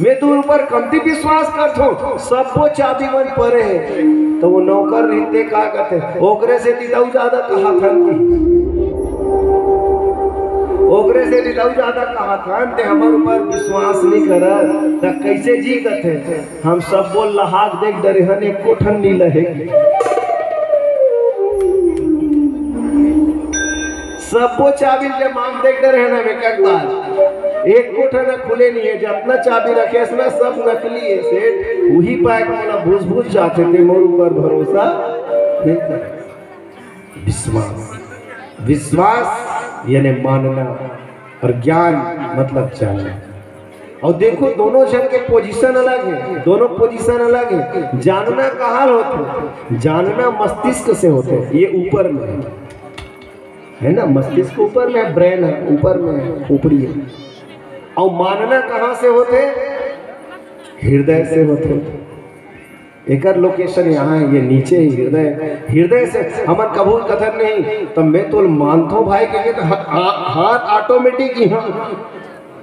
मैं तो ऊपर कमती विश्वास करता हूँ सबको चाबी मन परे है तो वो नौकर रहते का कहते ओकरे से दिदाऊ ज्यादा कहा था ओकरे से दिदाऊ ज्यादा कहा था ते हमारे ऊपर विश्वास नहीं कर तो कैसे जी कहते हम सब बोल लहाक देख डरे हने कोठन नहीं लहेगी सबको चाबी के मांग देख डरे है ना बेकार बात एक कोठन खुले नहीं है जितना चाबी रखे इसमें सब नकली है सेठ वही पैक वाला भूस जाते थे मोर ऊपर भरोसा नहीं कर विश्वास विश्वास यानी मानना और ज्ञान मतलब जानना और देखो दोनों जन के पोजीशन अलग है दोनों पोजीशन अलग है जानना कहाँ होते जानना मस्तिष्क से होते ये ऊपर में है ना मस्तिष्क ऊपर में ब्रेन है ऊपर में ऊपरी है और मानना कहाँ से होते हृदय से होते एक लोकेशन यहाँ है ये नीचे ही हृदय से हमार कबूल कथन नहीं तो मैं तो मानता हूँ भाई के हाथ ऑटोमेटिक ही हम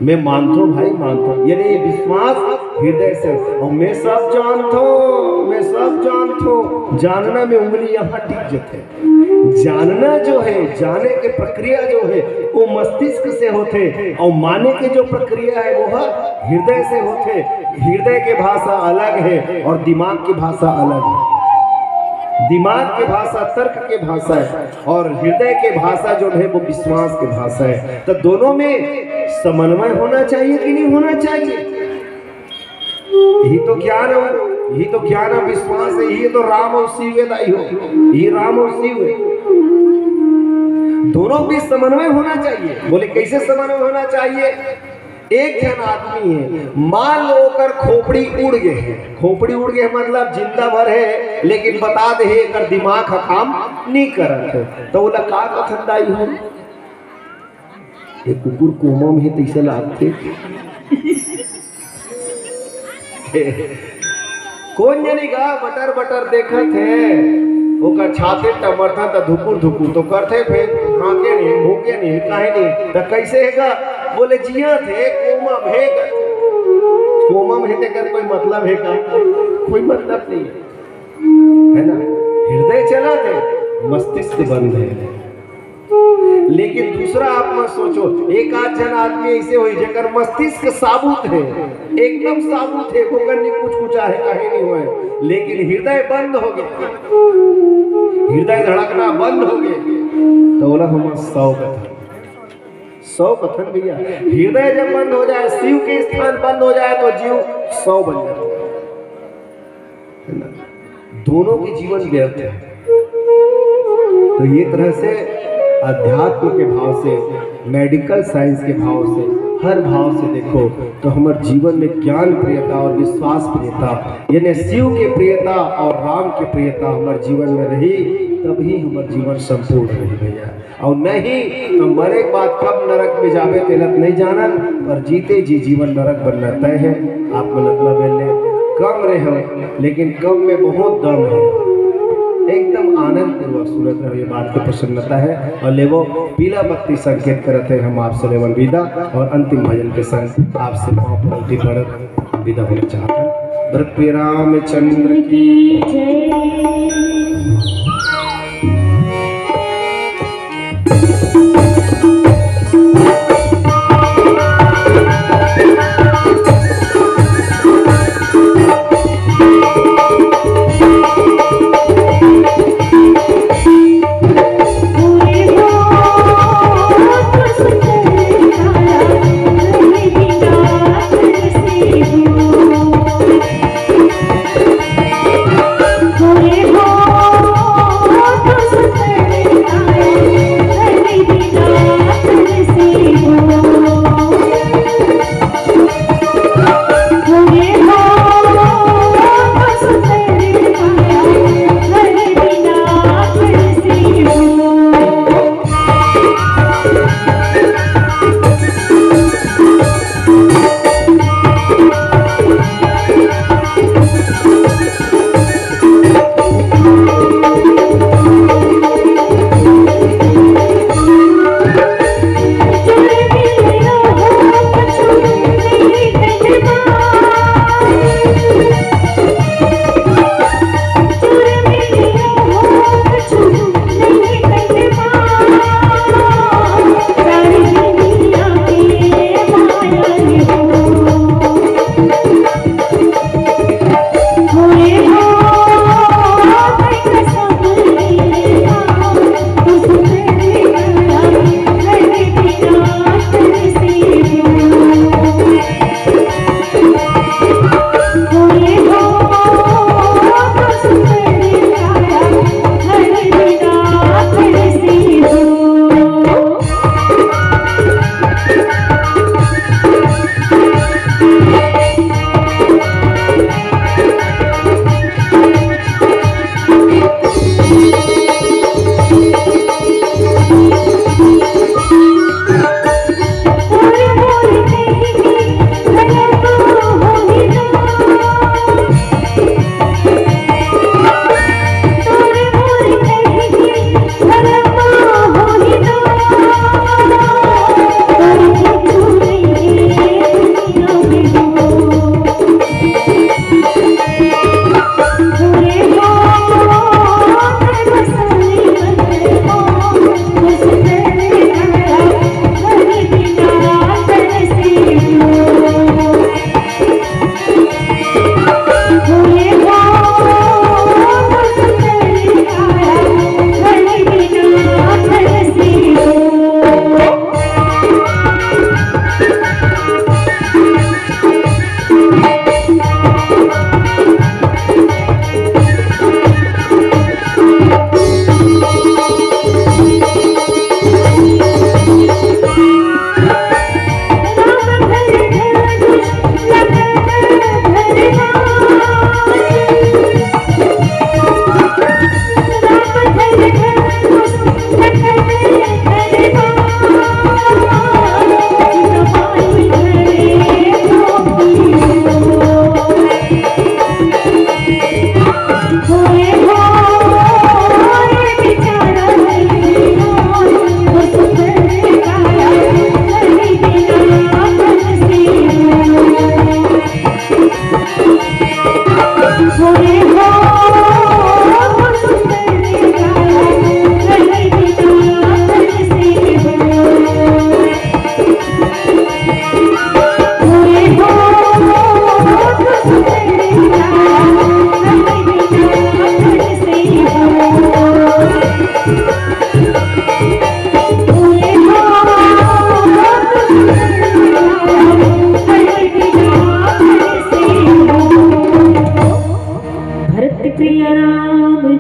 मैं मानता हूँ भाई मानता हूँ यानी ये विश्वास हृदय से और मैं सब जानता हूँ मैं सब जानता हूँ जानना में उंगली यहाँ टिक जाते जानना जो है जाने के प्रक्रिया जो है वो मस्तिष्क से होते और माने के जो प्रक्रिया है वो हृदय से होते हृदय की भाषा अलग है और दिमाग की भाषा अलग है दिमाग की भाषा तर्क की भाषा है और हृदय की भाषा जो है वो विश्वास की भाषा है तो दोनों में समन्वय होना चाहिए कि नहीं होना चाहिए यही तो ज्ञान है यही तो ज्ञान और विश्वास है यही तो राम और शिव हो यही राम और शिव है दोनों भी समन्वय होना चाहिए बोले कैसे समन्वय होना चाहिए एक जन आदमी है मान लो कर खोपड़ी उड़ गए मतलब जिंदा भर है लेकिन बता दे कर दिमाग का काम नहीं करत तो बोला का कथन दाई हो ये कुकुर कोमा में तैसे लागते कौन जानी का बटर बटर देखत है ओकर छाते टमरथा त धुकुर धुकुर तो करते फिर हाके नहीं भूखे नहीं काहे नहीं त कैसे हैगा बोले जिया थे कोमा में कर कोई मतलब है का कोई मतलब नहीं है ना हृदय चला थे मस्तिष्क बंद है लेकिन दूसरा आप मत सोचो एक आध जन आदमी ऐसे हो जकर मस्तिष्क साबुत है एकदम साबुत है कोकन कुछ है कहीं नहीं हुआ है लेकिन हृदय बंद हो गया हृदय धड़कना बंद हो गया तो बोला हम 100 कथन भैया हृदय जब बंद हो जाए शिव के स्थान बंद हो जाए तो जीव 100 बन जाता है ना दोनों के जीवन व्यर्थ है तो ये तरह से अध्यात्म के भाव से मेडिकल साइंस के भाव से हर भाव से देखो तो हमारे जीवन में ज्ञान प्रियता और विश्वास प्रियता यानी शिव के प्रियता और राम की प्रियता हमारे जीवन में रही तभी हमारा जीवन संपूर्ण रही भैया और नहीं तो मरे के बाद कब नरक में जावे तेलत नहीं जाना और जीते जी जीवन नरक बनना तय है आप मतलब बोले कम रहे लेकिन कम में बहुत दम है एकदम आनंद पूर्वक सूरत में ये बात की प्रसन्नता है और लेवो पीला बत्ती संकेत करते हैं हम आपसे लेवन विदा और अंतिम भजन के संग आपसे महाप्रति पढ़ विदा होना चाहते हैं भरत प्रिय रामचंद्र की जय।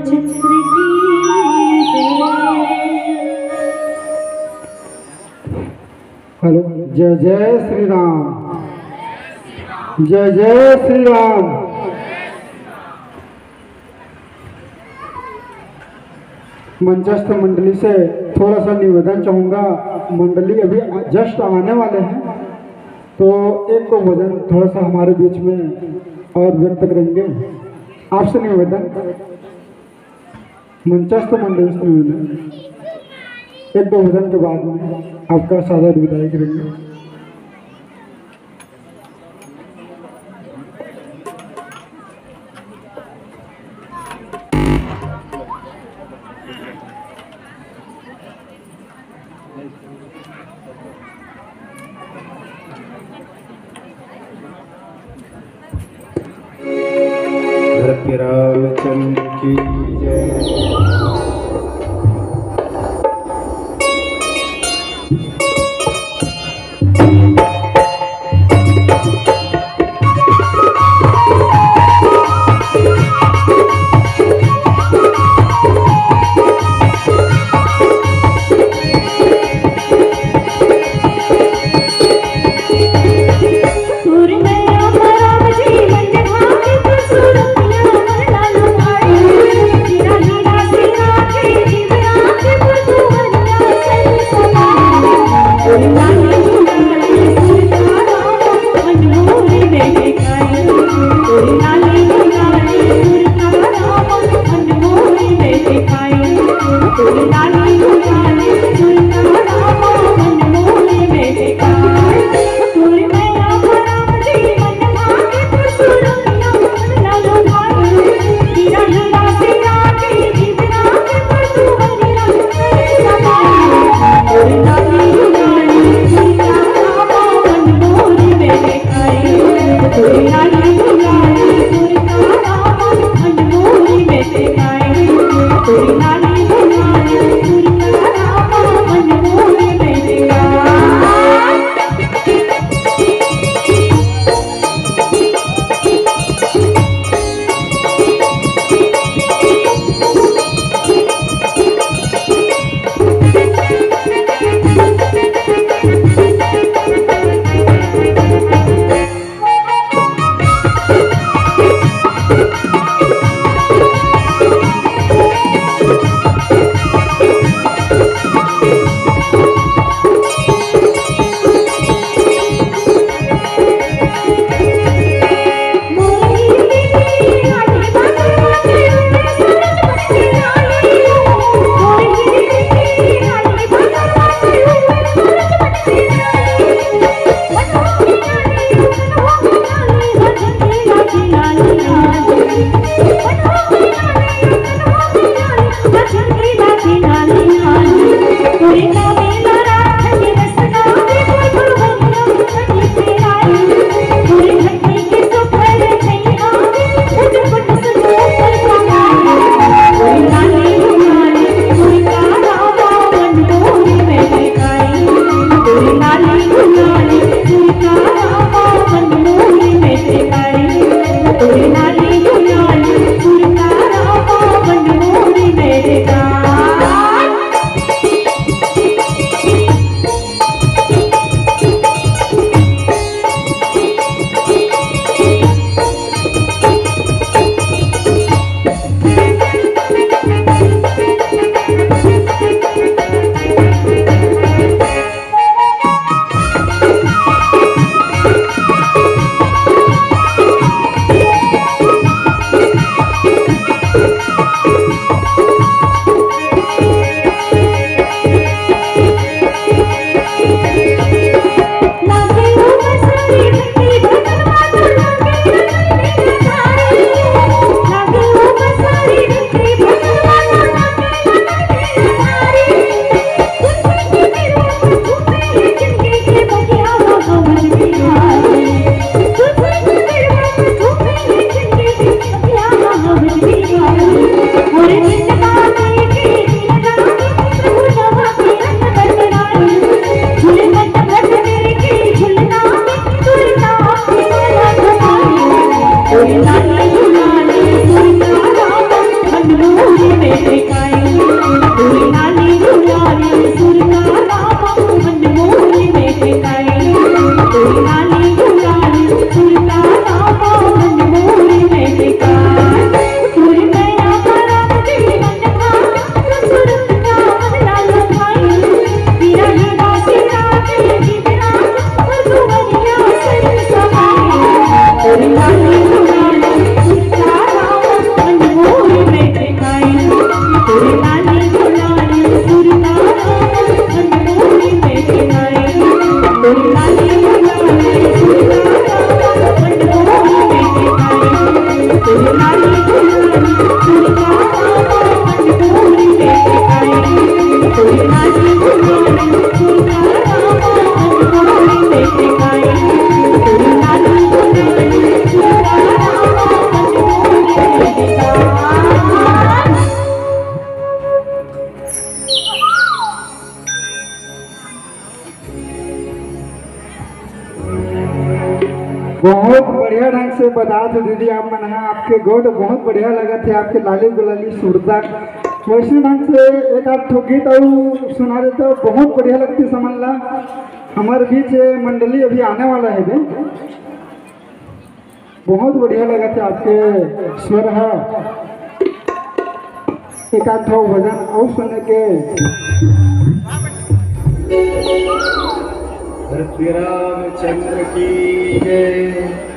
रामचंद्र की हेलो, जय जय श्री राम, जय जय श्री राम। मंचस्थ मंडली से थोड़ा सा निवेदन चाहूँगा। मंडली अभी जस्ट आने वाले हैं, तो एक को भजन थोड़ा सा हमारे बीच में और व्यक्त करेंगे। आपसे निवेदन, मंचस्थ मंडली से निवेदन, एक दो भजन के बाद में आपका सादर विदाई करेंगे। रामचंद्र की जय। लाली लाली सुरता राम बहुत बढ़िया ढंग से बता थे दीदी आप मन है आपके गोट बहुत बढ़िया लगा थे आपके लाली गुलाली सुरता वैसे ढंग से एक आध ठो गीत और सुना देते हो बहुत बढ़िया लगती समझ ला हमारे बीच मंडली अभी आने वाला है बे बहुत बढ़िया लगा थे आपके स्वर है एक आध ठो भजन और सुनने के रामचंद्र की जय।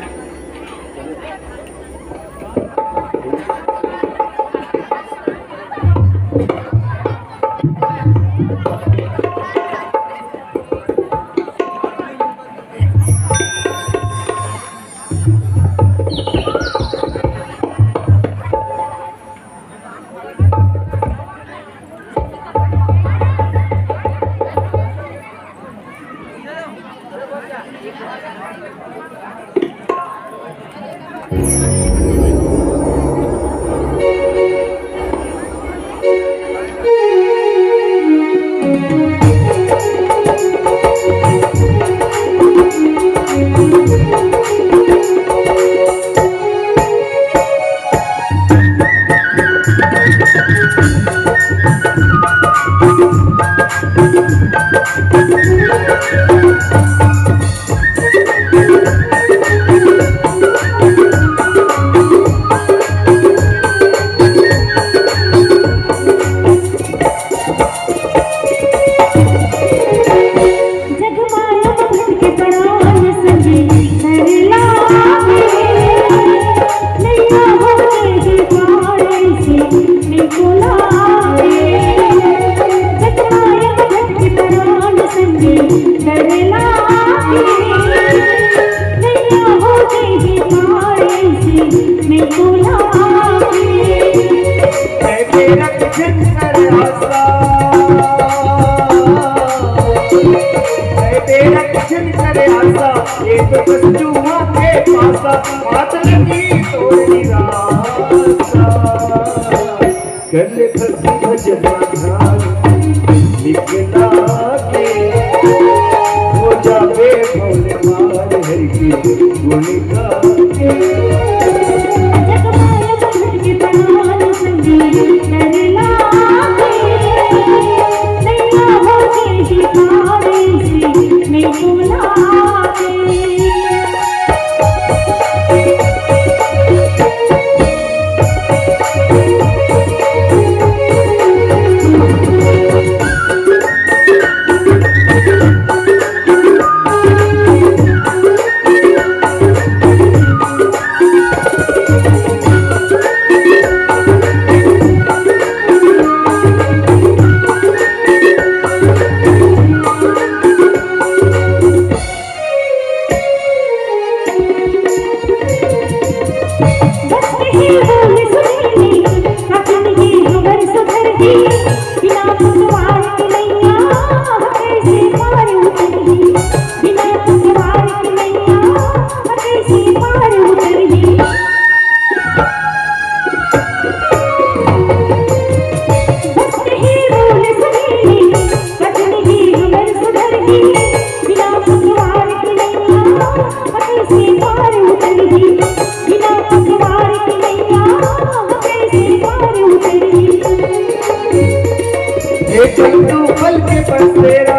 तू पल के बसेरा,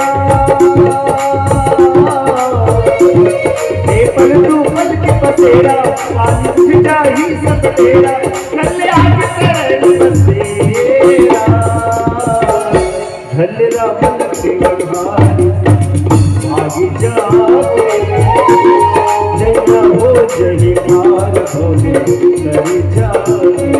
पल तू पल के बसेरा, पानी फिटा ही सब तेरा, कल आगे करे बसेरा, धलरा मन के बहारी भागी जाते, जया हो जही पार होने कर जाते।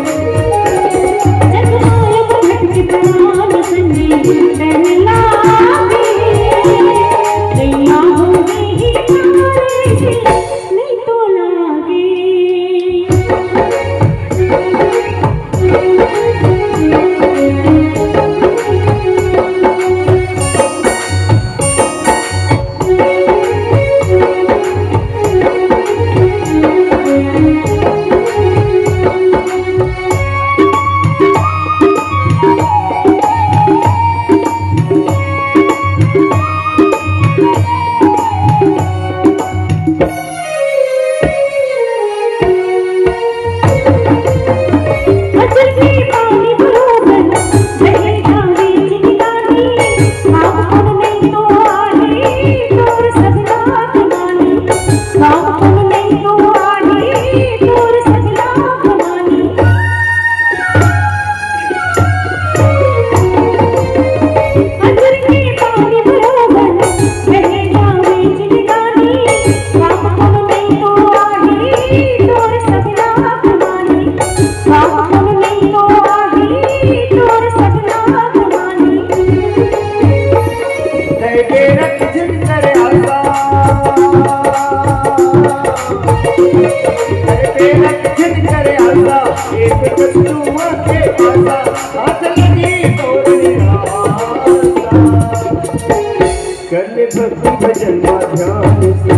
भजन ध्यान से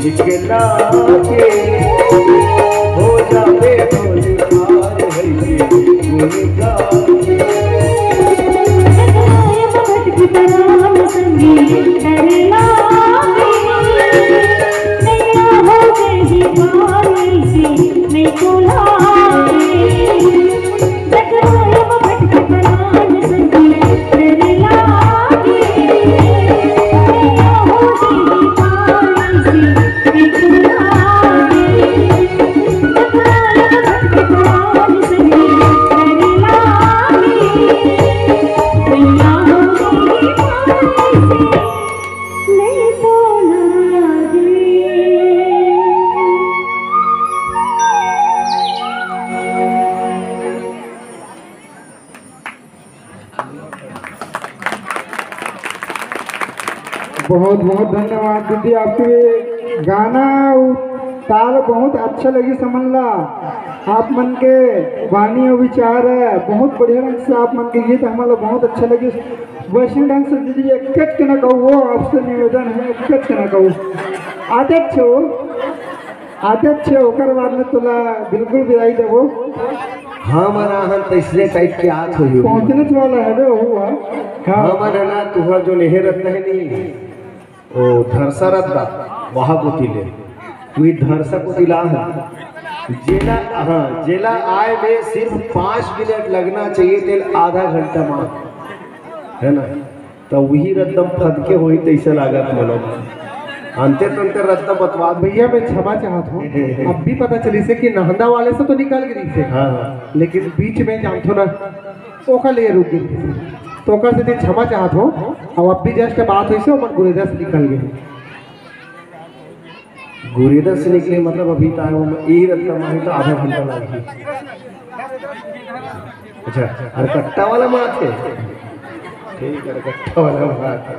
निकला के हो जावे भोले पार है गुण गाके। बहुत बहुत धन्यवाद दीदी, आपके गाना ताल बहुत अच्छा लगी समझला। आप मन के वाणी और विचार है बहुत बढ़िया ढंग से आप मन के गीत हमारा बहुत अच्छा लगे। वैसे ढंग से दीदी एक के न कहो, आपसे निवेदन है एक के न कहो। आदत छो ओकर बाद में तोला बिल्कुल विदाई देवो। हाँ मना हम तीसरे टाइप के आत हो पहुंचने वाला है वे हुआ। हाँ मना तुहर जो नेहे रहता है नहीं ओ धरसा रहता वहाँ को तिले कोई धरसा को तिला है जेला। हाँ जेला आए में सिर्फ 5 मिनट लगना चाहिए तेल आधा घंटा मां है ना, तो वही रद्दम फद के हुई तैसे लागत मनो अंते तंते रद्दा बतवा। भैया मैं क्षमा चाहत हूँ, अब भी पता चली से कि नहंदा वाले से तो निकाल गई थे। हाँ लेकिन बीच में जानथो ना ओका लिए रुक गई तो ओकर से क्षमा चाहत हो। अब भी जस्ट बात हुई से ओमन गुरेदा से निकल गए। गुरेदा से निकले मतलब अभी तो यही रद्दा माही तो आधा घंटा लगी। अच्छा और कट्टा वाला मात है, ठीक है कट्टा वाला मात है।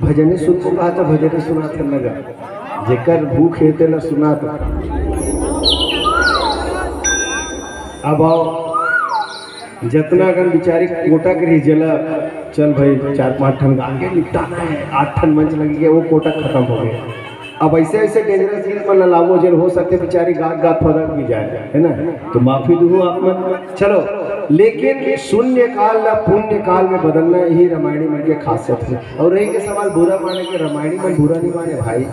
भजने सुन को कहा था भजने सुना था लगा जेकर भूख है तेला सुना था। अब आओ जितना अगर बेचारी कोटा के रही जला चल भाई 4-5 ठन गा के निपटाना है, 8 ठन मंच लगेगा वो कोटा खत्म हो गया। अब ऐसे ऐसे डेंजरस चीज पर लावो जल हो सकते बेचारी गात फदक भी जाए है ना, तो माफी दूँ आप मन। चलो लेकिन शून्य काल या पुण्य काल में बदलना यही रामायणी मन के खासियत है। और रही के सवाल बुरा माने के रामायणी मन बुरा नहीं माने भाई,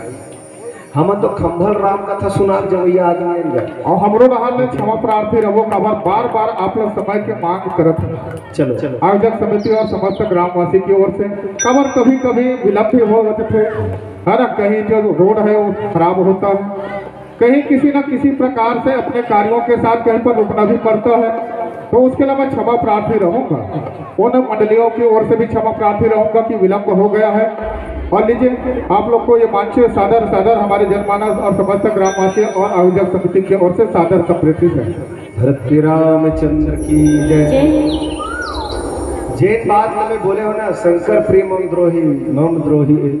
हम तो खंभल राम कथा सुना जवैया आदमी आइल गए। और हमरो रहल में क्षमा प्रार्थी रहो कबर बार बार आप लोग समय के मांग करत हैं। चलो चलो आयोजक समिति और समस्त ग्रामवासी की ओर से खबर कभी कभी विलंब भी हो जाते थे है ना, कहीं जो रोड है वो खराब होता है, कहीं किसी न किसी प्रकार से अपने कार्यों के साथ कहीं पर रुकना भी पड़ता है, तो उसके लिए मैं क्षमा प्रार्थी रहूंगा। उन मंडलियों की ओर से भी क्षमा प्रार्थी रहूंगा कि विलंब हो गया है। और लीजिए आप लोग को ये मंच सादर सादर हमारे जनमानस और समस्त ग्रामवासी और आयोजक समिति की ओर से सादर संप्रेषित है। भरत रामचंद्र की जय। जैन बात में बोले हो ना, शंकर प्रिय मम द्रोही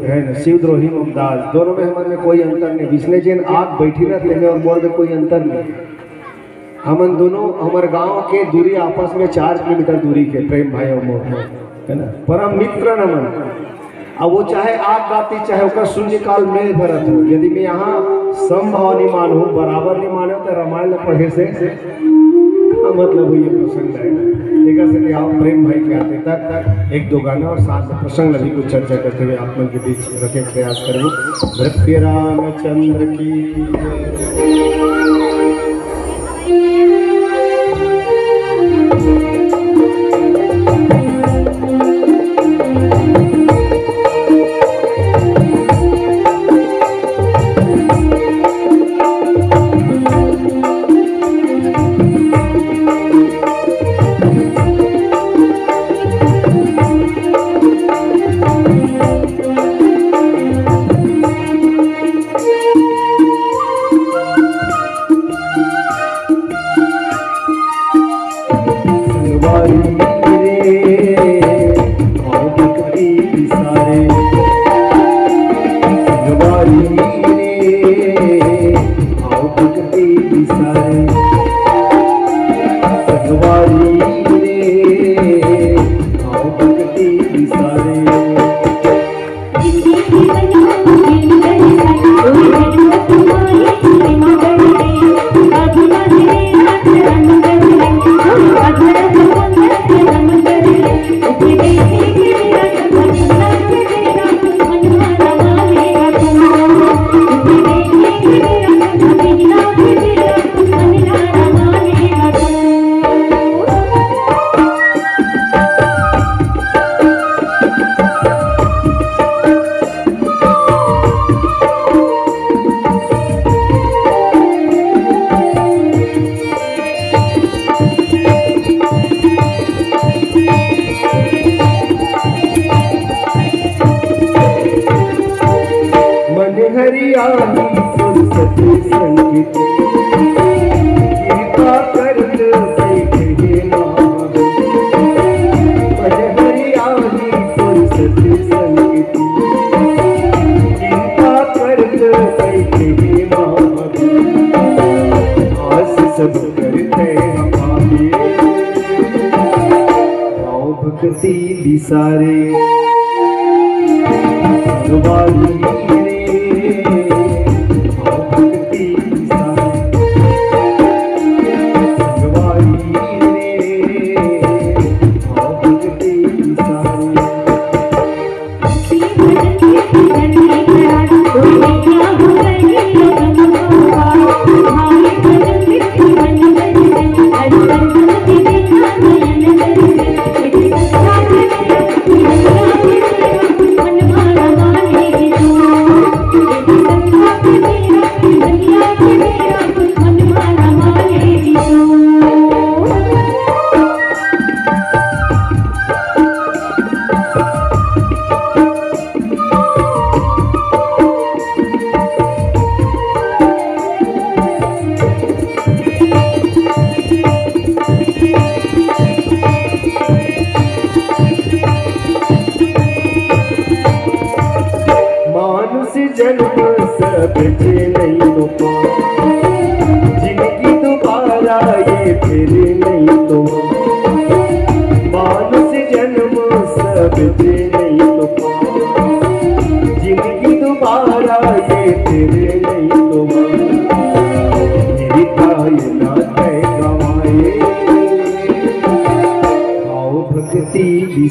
है ना, शिव द्रोही मम दास, दोनों में हमारे में कोई अंतर नहीं। विष्णु जैन आप बैठी ना तेरे और मोर में कोई अंतर नहीं। हमन दोनों हमारे गांव के दूरी आपस में 4 किलोमीटर दूरी के प्रेम भाई और मोर है ना, परम मित्र नमन। अब वो चाहे आप गाती चाहे उसका शून्य काल में भरत हो, यदि मैं यहाँ समभाव नहीं मानू बराबर नहीं माने तो रामायण पढ़े से मतलब हुई प्रसंग है। एक से आप प्रेम भाई के आते तक 1-2 गाना और साथ में प्रसंग लगी कुछ चर्चा करते हुए आप लोग के बीच रखे प्रयास करेंगे। भरत रामचंद्र की सारे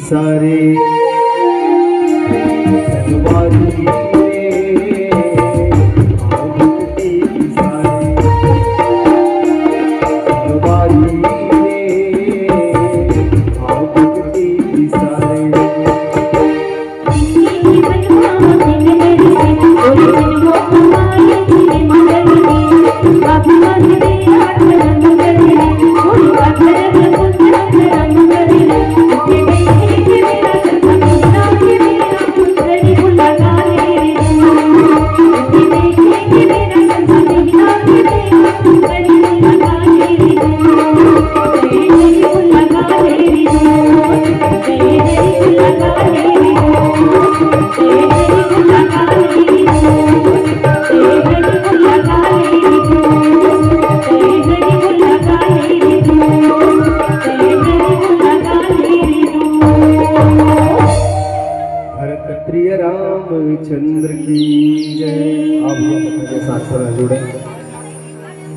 सारे सनवारी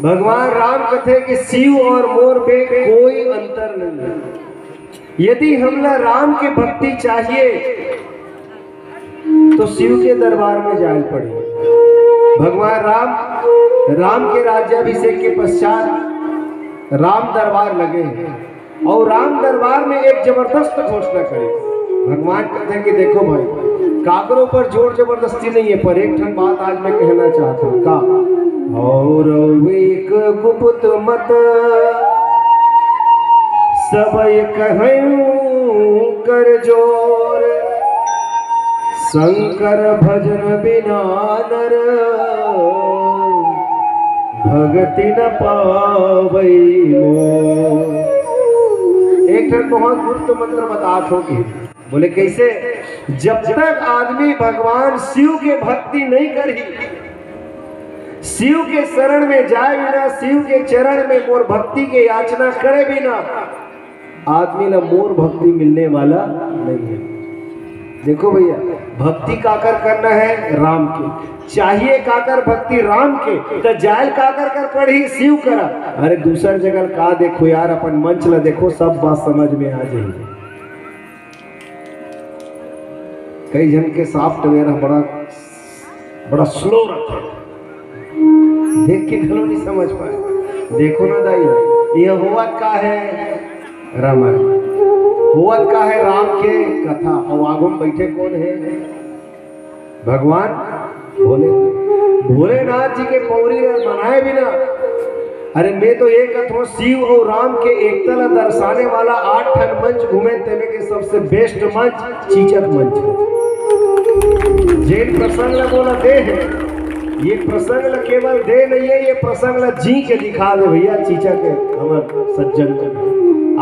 भगवान राम कहते कि शिव और मोर में कोई अंतर नहीं है। यदि हमला राम के भक्ति चाहिए तो शिव के दरबार में जाए पड़े। भगवान राम के राज्याभिषेक के पश्चात राम दरबार लगे और राम दरबार में एक जबरदस्त घोषणा करे। भगवान कहते हैं कि देखो भाई, काकरों पर जोर जबरदस्ती नहीं है, पर एक ठन बात आज मैं कहना चाहता हूँ का और एक गुप्त मत सब कहूं कर जोर, शंकर भजन बिना नर भगति न पावई मोर। एक ठन बहुत गुप्त मंत्र बतात होगी। बोले कैसे? जब तक आदमी भगवान शिव के भक्ति नहीं करी, शिव के शरण में जाए बिना, शिव के चरण में मोर भक्ति के याचना करे बिना, आदमी ना मोर भक्ति मिलने वाला नहीं है। देखो भैया, भक्ति काकर करना है? राम के। चाहिए काकर भक्ति राम के, तो जायल काकर कर पढ़ी शिव करा। अरे दूसर जगह का देखो यार, अपन मंच ला देखो, सब बात समझ में आ जाएगी। कई जन के सॉफ्टवेयर बड़ा स्लो रहता है, देख के घलो नहीं समझ पाए। देखो ना दाई, यह हुआ का है रामायण, हुआ का है राम के कथा, और आगो में बैठे कौन है? भगवान भोलेनाथ जी के पौरी मनाए बिना। अरे मैं तो एक अथवा शिव और राम के एकतला दर्शाने वाला 8 ठन मंच घूमे, तेने के सबसे बेस्ट मंच चीचक मंच है। जेन प्रसंग ला बोला दे है, ये प्रसंग ला केवल दे नहीं है, ये प्रसंग ला जी के दिखा दे भैया। चीचक है हमर सज्जन,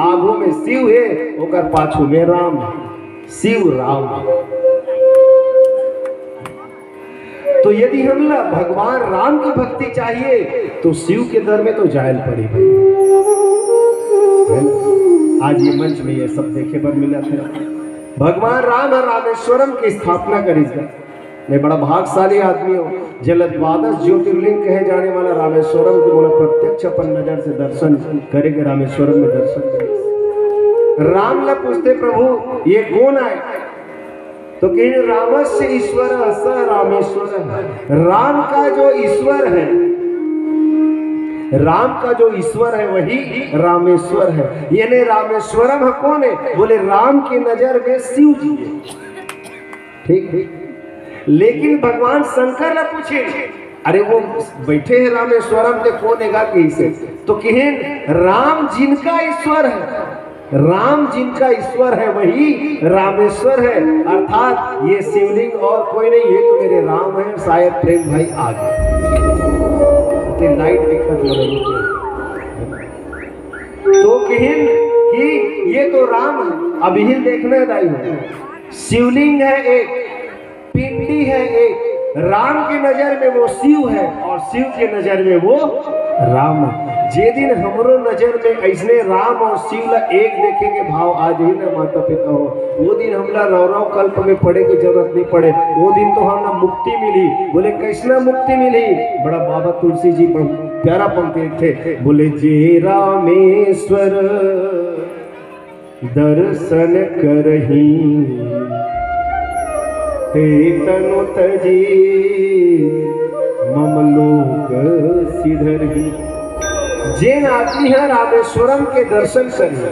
आगू में शिव है, ओकर पाछू में राम है, शिव राम है। तो यदि हम भगवान राम की भक्ति चाहिए तो शिव के दर में तो जायल पड़ी भाई। आज ये मंच में ये सब देखे पर मिला था। भगवान राम और रामेश्वरम की स्थापना करी। मैं बड़ा भाग्यशाली आदमी हूँ, जल द्वादश ज्योतिर्लिंग कहे जाने वाला रामेश्वरम को बोला प्रत्यक्ष अपन नजर से दर्शन करेंगे। रामेश्वरम में दर्शन करेंगे। राम ला पूछते प्रभु ये कौन आए? तो कहीं रामस्य ईश्वर स रामेश्वर। राम का जो ईश्वर है, राम का जो ईश्वर है वही रामेश्वर है। यानी रामेश्वरम कौन है? बोले राम की नजर में शिव जी है। ठीक। लेकिन भगवान शंकर ने पूछे, अरे वो बैठे हैं रामेश्वरम ते कौन है कैसे? तो कहें राम जिनका ईश्वर है, राम जिनका ईश्वर है वही रामेश्वर है। अर्थात ये शिवलिंग और कोई नहीं, ये तो मेरे राम है। शायद प्रेम भाई आ गए, लाइट दिक्कत हो रही है। तो कहें कि ये तो राम है। अब यही देखना दाई है, शिवलिंग है एक, पिंडी है एक। राम की नजर में वो शिव है और शिव की नजर में वो राम है। जे दिन हमरो नजर में ऐसने राम और शिव ला एक देखेंगे भाव आज ही ना माता पिता हो, वो दिन हमला रौरव कल्प में पड़े की जरूरत नहीं पड़े। वो दिन तो हमला मुक्ति मिली। बोले कैसना मुक्ति मिली? बड़ा बाबा तुलसी जी प्यारा पंक्ति थे, बोले जे रामेश्वर दर्शन करही हे तनु तजी मम लोक सिधरही। जिन आदमी है रामेश्वरम के दर्शन करने,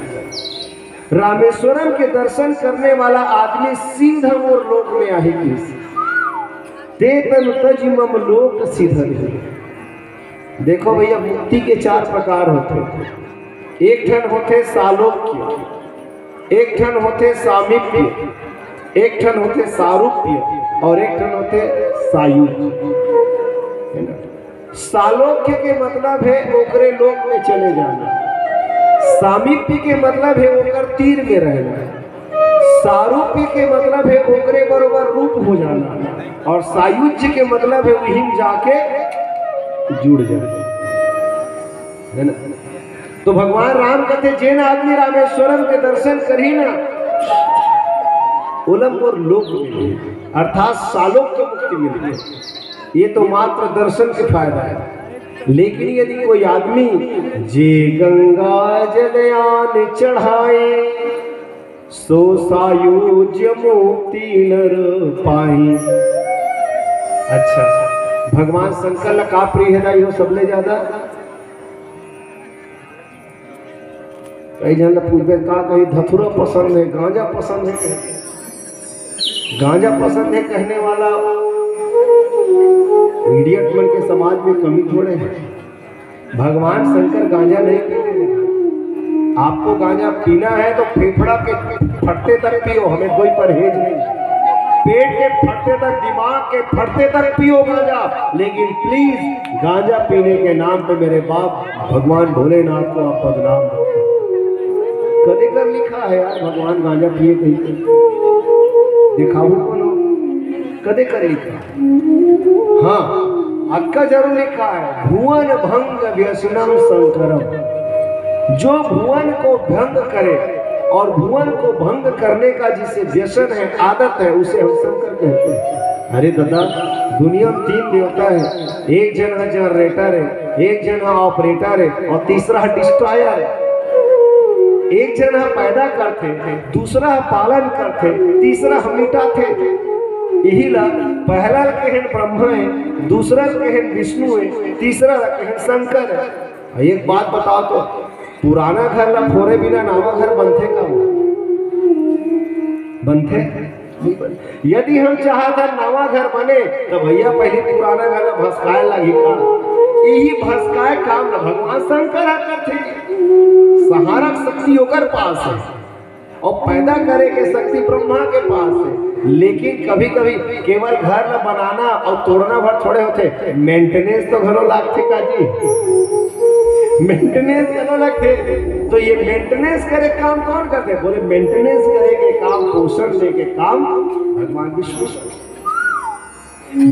रामेश्वरम के दर्शन करने वाला आदमी सीधा और लोक में आएगी। ते तनु तजी मम लोक सिधरही। देखो भैया, मुक्ति के 4 प्रकार होते। एक ठन होते सालोक्य, एक ठन होते सामीप्य, एक ठन होते सारूप्य और एक ठन होते सायुज्य। सालोक्य के मतलब है ओकरे लोक में चले जाना। सामीप्य के मतलब है ओकर तीर में रहना। सारूप्य के मतलब है ओकरे बरोबर रूप हो जाना। और सायुज्य के मतलब है वहीं जाके जुड़ जाना, है ना। तो भगवान राम कहते जिन आदमी रामेश्वरम के दर्शन करी ना, उलम और लोक मिली, अर्थात सालोक की मुक्ति मिली। ये तो मात्र दर्शन के फायदा है। लेकिन यदि कोई आदमी जे गंगा जलयान चढ़ाए सो सायुज्य मुक्ति नर पाई। अच्छा, भगवान शंकर ला का प्रिय है दाई हो सबले ज्यादा? कई जन पूछे का कहीं धतुरा पसंद है, गांजा पसंद है, गांजा पसंद है कहने वाला इडियट मन के समाज में कमी थोड़े है। भगवान शंकर गांजा नहीं पीते। आपको गांजा पीना है तो फेफड़ा के फटते तक पियो, हमें कोई परहेज नहीं। पेट के फटते तक, दिमाग के फटते तक पियो गांजा, लेकिन प्लीज गांजा पीने के नाम पे मेरे बाप भगवान भोलेनाथ को आप बदनाम मत करो। कदे कर लिखा है यार भगवान गांजा पिए कहीं दिखाओ कौन कदे कर लिखा? हाँ, अक्का जरूर लिखा है, भुवन भंग व्यसनम शंकरम। जो भुवन को भंग करे और भुवन को भंग करने का जिसे व्यसन है, आदत है, उसे हम शंकर कहते हैं। अरे दादा, दुनिया में 3 देवता है, एक जन है जनरेटर है, एक जन है ऑपरेटर है और तीसरा है डिस्ट्रॉयर है। एक जन है पैदा करते, दूसरा है पालन करते, तीसरा हम मिटाते। यही ला पहला कहन ब्रह्मा है, दूसरा कहन विष्णु है, तीसरा कहन शंकर है। एक बात बताओ तो, पुराना घर ला फोरे बिना नवा घर बनते का हो? बनते? यदि हम चाहता नवा घर बने तो भैया पहले पुराना घर भस्काए लगी का। यही भस्काए काम न भगवान शंकर करते। सहारक शक्ति ओकर पास है और पैदा करे के शक्ति ब्रह्मा के पास है। लेकिन कभी कभी केवल घर न बनाना और तोड़ना भर थोड़े होते, मेंटेनेंस तो घरों लागते का जी, मेंटेनेंस करने लगते। तो ये मेंटेनेंस करे काम कौन करते? बोले मेंटेनेंस करे के काम, पोषण दे के काम भगवान विष्णु।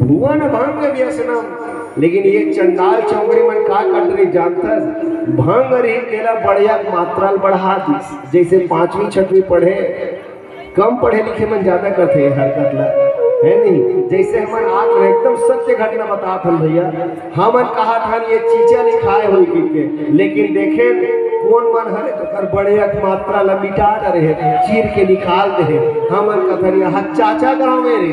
भुवन भंग व्यसनम। लेकिन ये चंडाल चौंगड़ी मन का कटरी जानता, भंग रही केला बढ़िया मात्रा बढ़ा दी। जैसे 5वीं 6वीं पढ़े, कम पढ़े लिखे मन ज्यादा करते हैं हरकत ला, है नहीं? जैसे हमारे आज एकदम सत्य घटना बता था भैया, हमन कहा था ये चीजा लिखाए हुई के, लेकिन देखे कौन मन हरे तो कर बड़े मात्रा ला मिटा रहे, चीर के निकाल दे। हमन कथन यहाँ चाचा गाँव में रे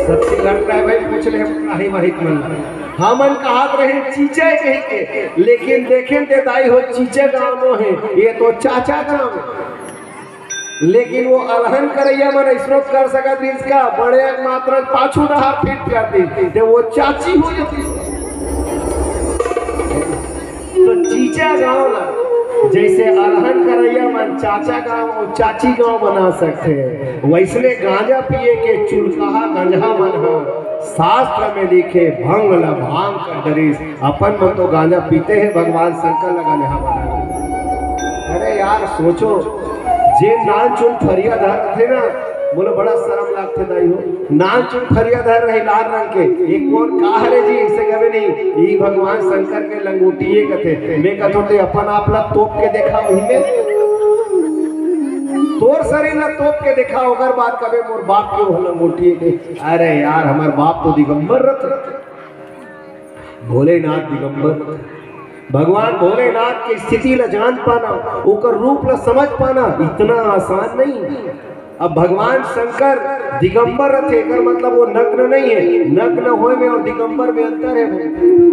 सत्य घटना है भाई, पूछ ले हम माहित मन। हमन कहा रहे चीचा कही के, लेकिन देखें ते दाई हो चीचा गाँव में है, ये तो चाचा गाँव में। लेकिन वो अलहन करैया मन इसरो कर सकत इसका बड़े मात्रा पाछू रहा फिट कर दी तो वो चाची हो जाती। तो चीचा गांव ला जैसे अलहन करैया मन चाचा गांव और चाची गांव बना सकते हैं, वैसने गांजा पिए के चुलकाहा गंजा मन शास्त्र में लिखे भंग ला भांग का डरीस। अपन मन तो गांजा पीते हैं, भगवान शंकर लगा यहाँ बना। अरे यार सोचो, जे नान चुन फरिया धर थे ना, बोले बड़ा शर्म लगते दाई हो, नान चुन फरिया धर रहे लाल रंग के, एक कौन कहा रे जी इसे कभी नहीं, ये भगवान शंकर के लंगोटिए कथे। मैं कथो ते अपन आप ला तोप के देखा वही में, तोर शरीर ला तोप के देखा होकर बात कभी मोर बाप क्यों हो लंगोटिए के। अरे यार हमार बाप तो दिगंबर रथ, भोलेनाथ दिगंबर। भगवान भोलेनाथ की स्थिति ला जान पाना, उकर रूप ला समझ पाना इतना आसान नहीं। अब भगवान शंकर दिगंबर रथे, कर मतलब वो नग्न नहीं है। नग्न होए में और दिगंबर में अंतर है।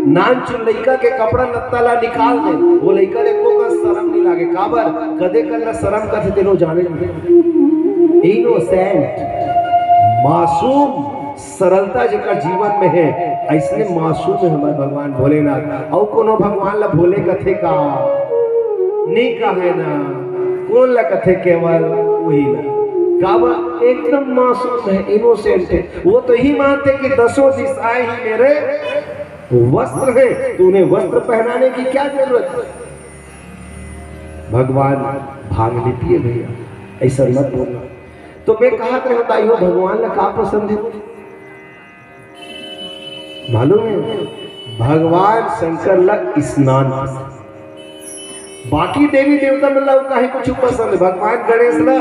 नान चुन लइका के कपड़ा लत्ता ला निकाल दे, वो लइका ले को शर्म नहीं लागे। काबर कदे कल शर्म कथे तेनो जाने नहीं। इनोसेंट मासूम सरलता जेकर जीवन में है, ऐसने मासूम है हमारे भगवान भोलेनाथ। और कोनो भगवान ला भोले कथे का नहीं कहे ना, कौन ला कथे केवल वही ला काबा एकदम मासूम है, इनोसेंट है। वो तो ही मानते कि 10 दिशाएं ही मेरे वस्त्र है, तो उन्हें वस्त्र पहनाने की क्या जरूरत है। भगवान भांग लेती है भैया, ऐसा मत बोलना। तो मैं कहा रहता हो भगवान ला का पसंद है मालूम है? भगवान शंकर ला स्नान पसंद, बाकी देवी देवता मतलब कहीं कुछ पसंद है। भगवान गणेश ला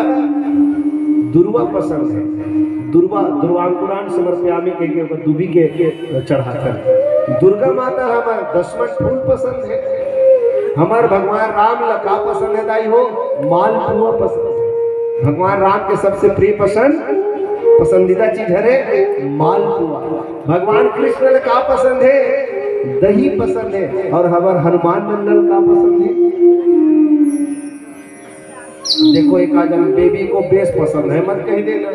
दुर्वा पसंद है, दुर्वा दुर्वांकुरान समर्पयामि के दुबी के चढ़ाता है। दुर्गा माता हमार दशमन फूल पसंद है। हमार भगवान राम ला का पसंद है दाई हो? मालपुआ पसंद है। भगवान राम के सबसे प्रिय पसंदीदा चीज है मालपुआ। भगवान कृष्ण ला का पसंद है? दही पसंद है। और हमार हनुमान मंडल का पसंद है? देखो एक आज बेबी को बेस पसंद है, मत कह देना।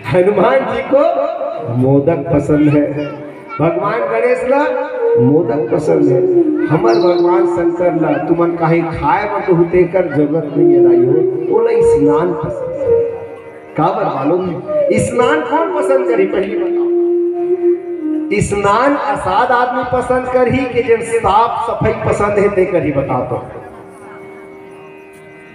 हनुमान जी को मोदक पसंद है। भगवान गणेश ला मोदक पसंद है। हमार भगवान शंकर ला तुमन कहीं खाए मत होते कर जरूरत नहीं है दाई हो, बोला स्नान पसंद है। काबर मालूम है? स्नान कौन पसंद करी पहली बताओ? स्नान असाद आदमी पसंद कर ही कि जब साफ सफाई पसंद है ते कर ही बता दो।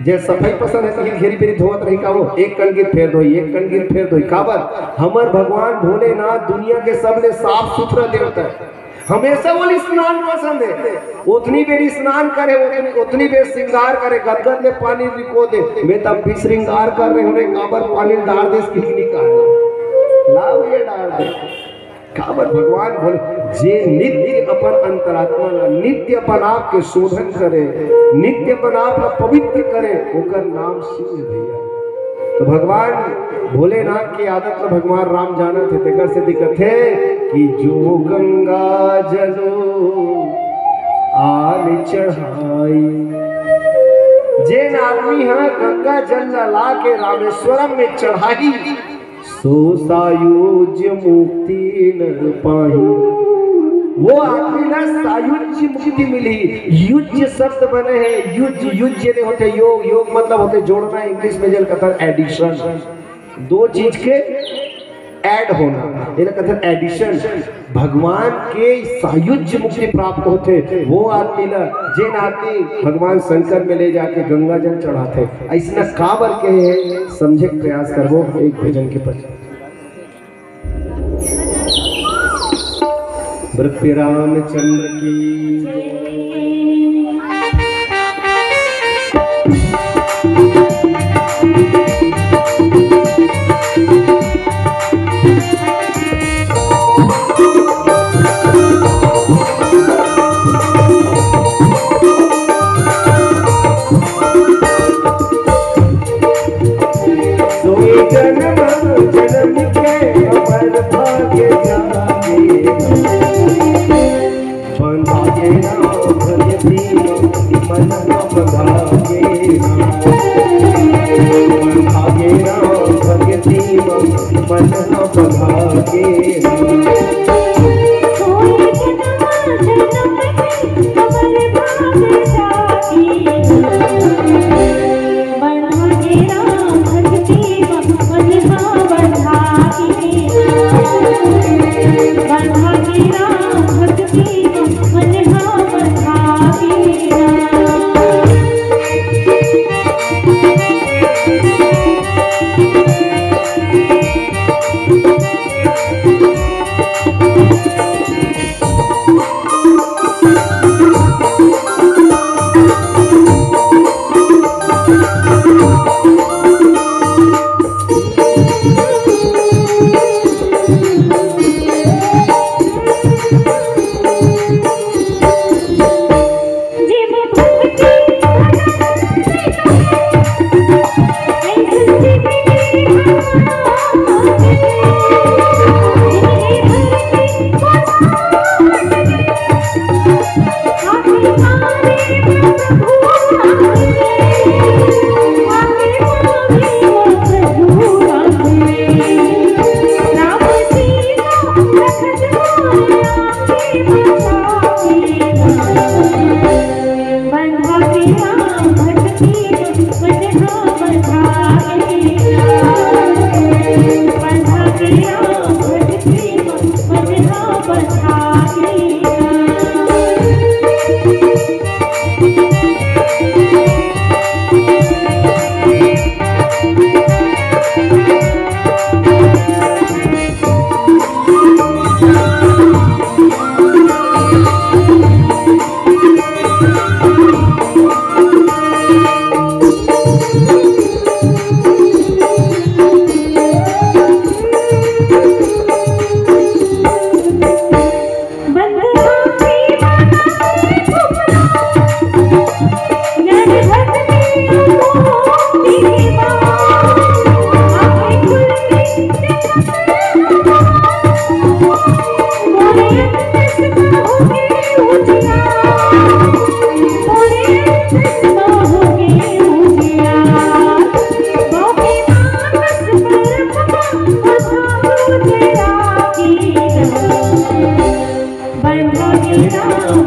जे सफाई पसंद है तो घेरी पेरी धोवत रही का वो एक कणगिर फेर धोई, एक कणगिर फेर धोई। काबर? हमर भगवान भोलेनाथ दुनिया के सबले साफ सुथरा देवता है। हमेशा वो स्नान पसंद है। उतनी बेर स्नान करे, उतनी बेर श्रृंगार करे, गदगद में पानी रिको दे। मैं तब भी श्रृंगार कर रहे होने काबर पानी डाल दे कितनी का लाभ ये डाल दे। काबर भगवान बोले जे नित्य अपन अंतरात्मा ला नित्य अपन आप के शोधन करे, नित्य अपन आप ला पवित्र करे, ओकर नाम शिव है भैया। तो भगवान भोलेनाथ की आदत ला भगवान राम जाना थे, तेकर से दिक्कत है कि जो गंगा जलो आल चढ़ाई। जे आदमी है गंगा जल ला के रामेश्वरम में चढ़ाई, सो सायुज्य मुक्ति न पाही। वो आदमी ना सायुज्य मुक्ति मिली। युज्य शब्द बने हैं, युज्य ने होते योग, योग मतलब होते जोड़ना, इंग्लिश में जल कथन एडिशन, दो चीज के ऐड होना, ये कथन एडिशन। भगवान के सायुज्य मुक्ति प्राप्त होते वो आदमी ना जिन आदमी भगवान शंकर में ले जाके गंगा जल चढ़ाते। ऐसा काबर के समझे प्रयास करो एक भजन के पश्चात। भृत्य रामचंद्र की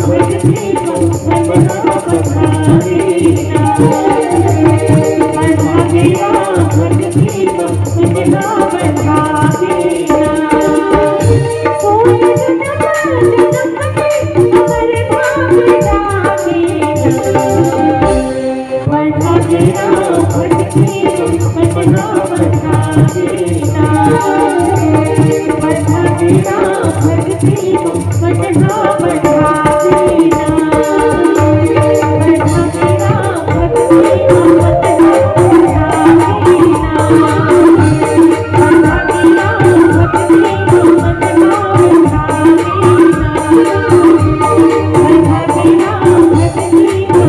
भक्ति को बना बधावेना बढ़ावेना भक्ति को बना बधावेना कोई हमारे भाग जावेना बढ़ावेना भक्ति को बना बधावेना बढ़ावेना भक्ति को बना बधावेना बढ़ावेना भक्ति को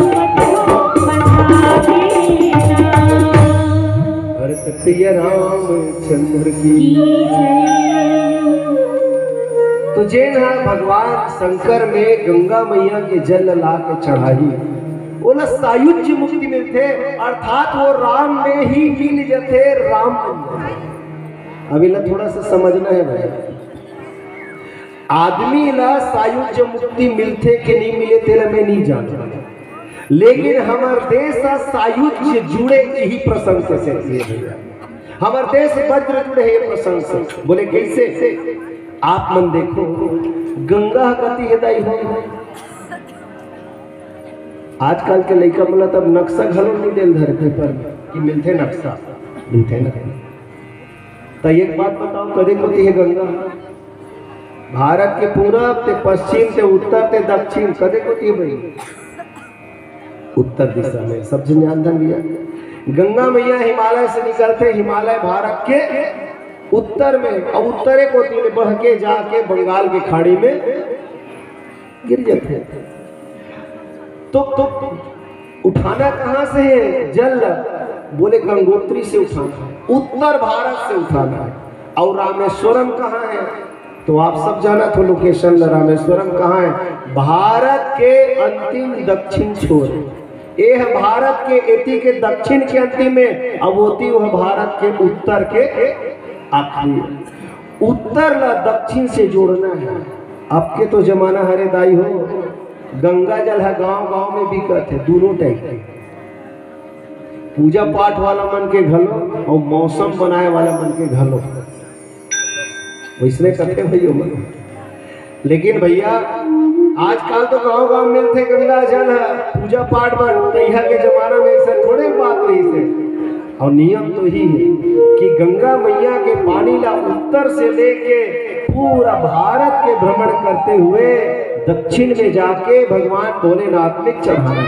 रामचंद्र की तुझे ना भगवान शंकर में गंगा मैया के जल ला के चढ़ाई बोला सायुज्य मुक्ति मिलते अर्थात वो राम में ही मिल जाते राम। अभी ला थोड़ा सा समझना है भाई, आदमी ला सायुज्य मुक्ति मिलते कि नहीं मिले तेरा मैं नहीं जानता, लेकिन हमारे देश सायुज्य जुड़े यही प्रसंग से भैया, हमारे देश वज्र जुड़े है प्रसंग से। बोले कैसे? आप मन देखो गंगा गति हृदय हो आजकल के लड़का बोला तब नक्शा घलो नहीं दिल धरती पर कि मिलते नक्शा मिलते न। तो एक बात बताओ कदे होती है गंगा? भारत के पूरब ते पश्चिम ते उत्तर ते दक्षिण कदे होती है भाई? उत्तर दिशा में। सब ध्यान दिया गंगा मैया हिमालय से निकलते, हिमालय भारत के उत्तर में और उत्तरे को तीन बढ़ के जाके बंगाल की खाड़ी में गिर जाते। तो उठाना कहां से है जल? बोले गंगोत्री से उठाना, उत्तर भारत से उठाना है। और रामेश्वरम कहाँ है? तो आप सब जाना तो लोकेशन रामेश्वरम कहाँ है? भारत के अंतिम दक्षिण छोर, ये है भारत के एति के दक्षिण के अंतिम में, अब होती वह भारत के उत्तर के आखिरी। उत्तर ला दक्षिण से जोड़ना है। अब के तो जमाना हरे दाई हो, गंगा जल है गांव गांव में बिकत है, दोनों टाइप के। पूजा पाठ वाला मन के घलो और मौसम बनाए वाला मन के घलो, वैसने करते भैया मन। लेकिन भैया आजकल तो गांव गांव मिलते गंगा जल है, पूजा पाठ बन तैया के जमाना में ऐसा थोड़े बात रही से। और नियम तो ही है कि गंगा मैया के पानी ला उत्तर से लेके पूरा भारत के भ्रमण करते हुए दक्षिण में जाके भगवान भोलेनाथ में चढ़ाना है।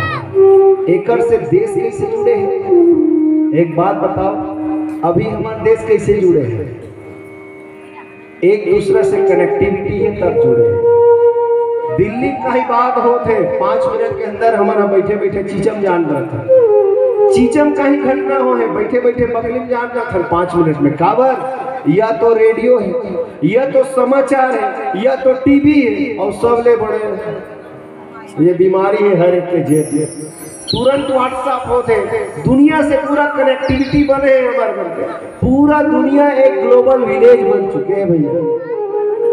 एकर से देश कैसे जुड़े हैं? एक बात बताओ, अभी हमारे देश कैसे जुड़े हैं? एक दूसरे से कनेक्टिविटी है तब जुड़े हैं। दिल्ली का ही बात होते 5 मिनट के अंदर हमारा बैठे बैठे चीचम जान रहा था, चीचम का ही घटना हो है बैठे बैठे बगली में जान रहा था 5 मिनट में। काबर? या तो रेडियो है, या तो समाचार है, या तो टीवी है, और सब ले बड़े ये बीमारी है हर एक के जेब। तुरंत व्हाट्सएप होते, दुनिया से पूरा कनेक्टिविटी बने हैं हमारे बनते। पूरा दुनिया एक ग्लोबल विलेज बन चुके हैं भैया,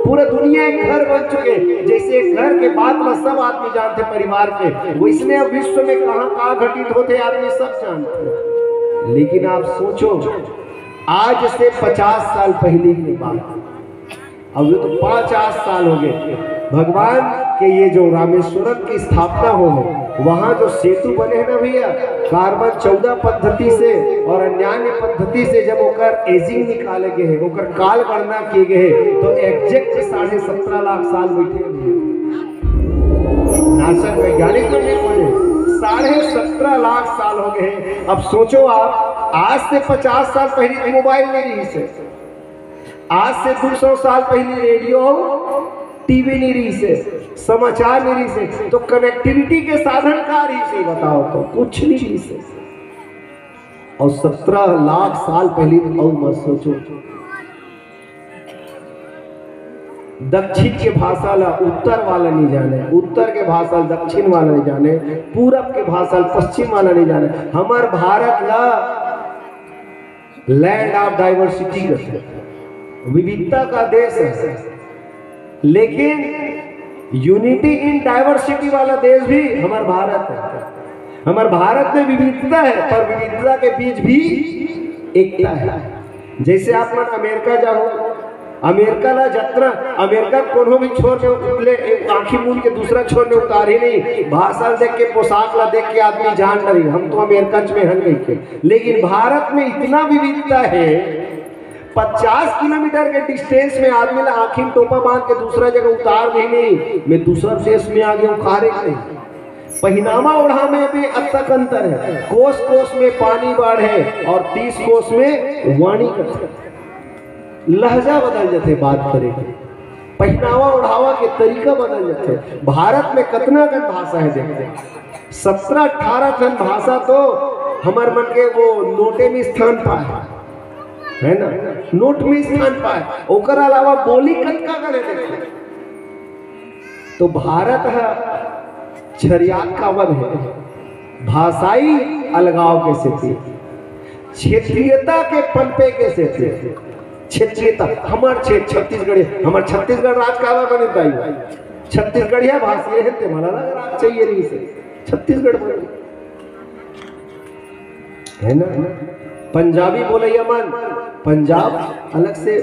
पूरा दुनिया एक घर बन चुके। जैसे एक घर के बात में सब आदमी जानते परिवार के, वैसने अब विश्व में कहाँ कहाँ घटित होते आदमी सब जानते। लेकिन आप सोचो आज से 50 साल पहले की बात, अब ये तो 50 साल हो गए भगवान के ये जो रामेश्वरम की स्थापना हो है, वहाँ जो सेतु बने हैं ना भैया, कार्बन 14 पद्धति से और अन्य पद्धति से जब ओकर एजिंग निकाले गए हैं, ओकर काल गणना किए गए हैं, तो एग्जैक्ट 17.5 लाख साल बैठे नासा वैज्ञानिक तो नहीं बोले 17.5 लाख साल हो गए। अब सोचो आप, आज से 50 साल पहले मोबाइल नहीं रही से, आज से 200 साल पहले रेडियो टीवी नहीं रही से, समाचार नहीं रही से, तो कनेक्टिविटी के साधन का रही से बताओ तो कुछ नहीं रही से। और 17 लाख साल पहले और मत सोचो, दक्षिण के भाषा ला उत्तर वाला नहीं जाने, उत्तर के भाषा दक्षिण वाला नहीं जाने, पूरब के भाषा पश्चिम वाला नहीं जाने। हमार भारत ला लैंड ऑफ डाइवर्सिटी का, विविधता का देश है, लेकिन यूनिटी इन डाइवर्सिटी वाला देश भी हमारा भारत है। हमारे भारत में विविधता है, पर विविधता के बीच भी एकता है। जैसे आप मन अमेरिका जाओ, अमेरिका ला जत्रा, अमेरिका कोनो भी छोर में उतले आंखी मूंद के दूसरा छोर में उतार ही नहीं। भाषा देख के, पोशाक ला देख के आदमी जान रही हम तो अमेरिका में हन गई के। लेकिन भारत में इतना विविधता है, 50 किलोमीटर के डिस्टेंस में आदमी ला आंखी में टोपा बांध के दूसरा जगह उतार भी नहीं। मैं दूसरा देश में आ गया हूँ, खारे नहीं। पहनावा ओढ़ा में भी तक अंतर है। कोस कोस में पानी बाढ़ है और 30 कोस में वाणी कर, लहजा बदल जाते बात करे के, पहनावा ओढ़ावा के तरीका बदल जाते। भारत में कितना गण भाषा है देखते, 17-18 गण भाषा तो हमारे मन के वो नोटे में स्थान पाए है ना, नोट में स्थान पाए। ओकर अलावा बोली कतका करे देखते। तो भारत है छरियात का वन है, भाषाई अलगाव कैसे थी, क्षेत्रीयता के पनपे कैसे थे। क्षेत्रीयता हमार क्षेत्र छत्तीसगढ़, हमार छत्तीसगढ़ राज का बने ताई छत्तीसगढ़िया भाषा है, मला राज चाहिए नहीं से छत्तीसगढ़ बने है ना। पंजाबी बोले मन, पंजाब अलग से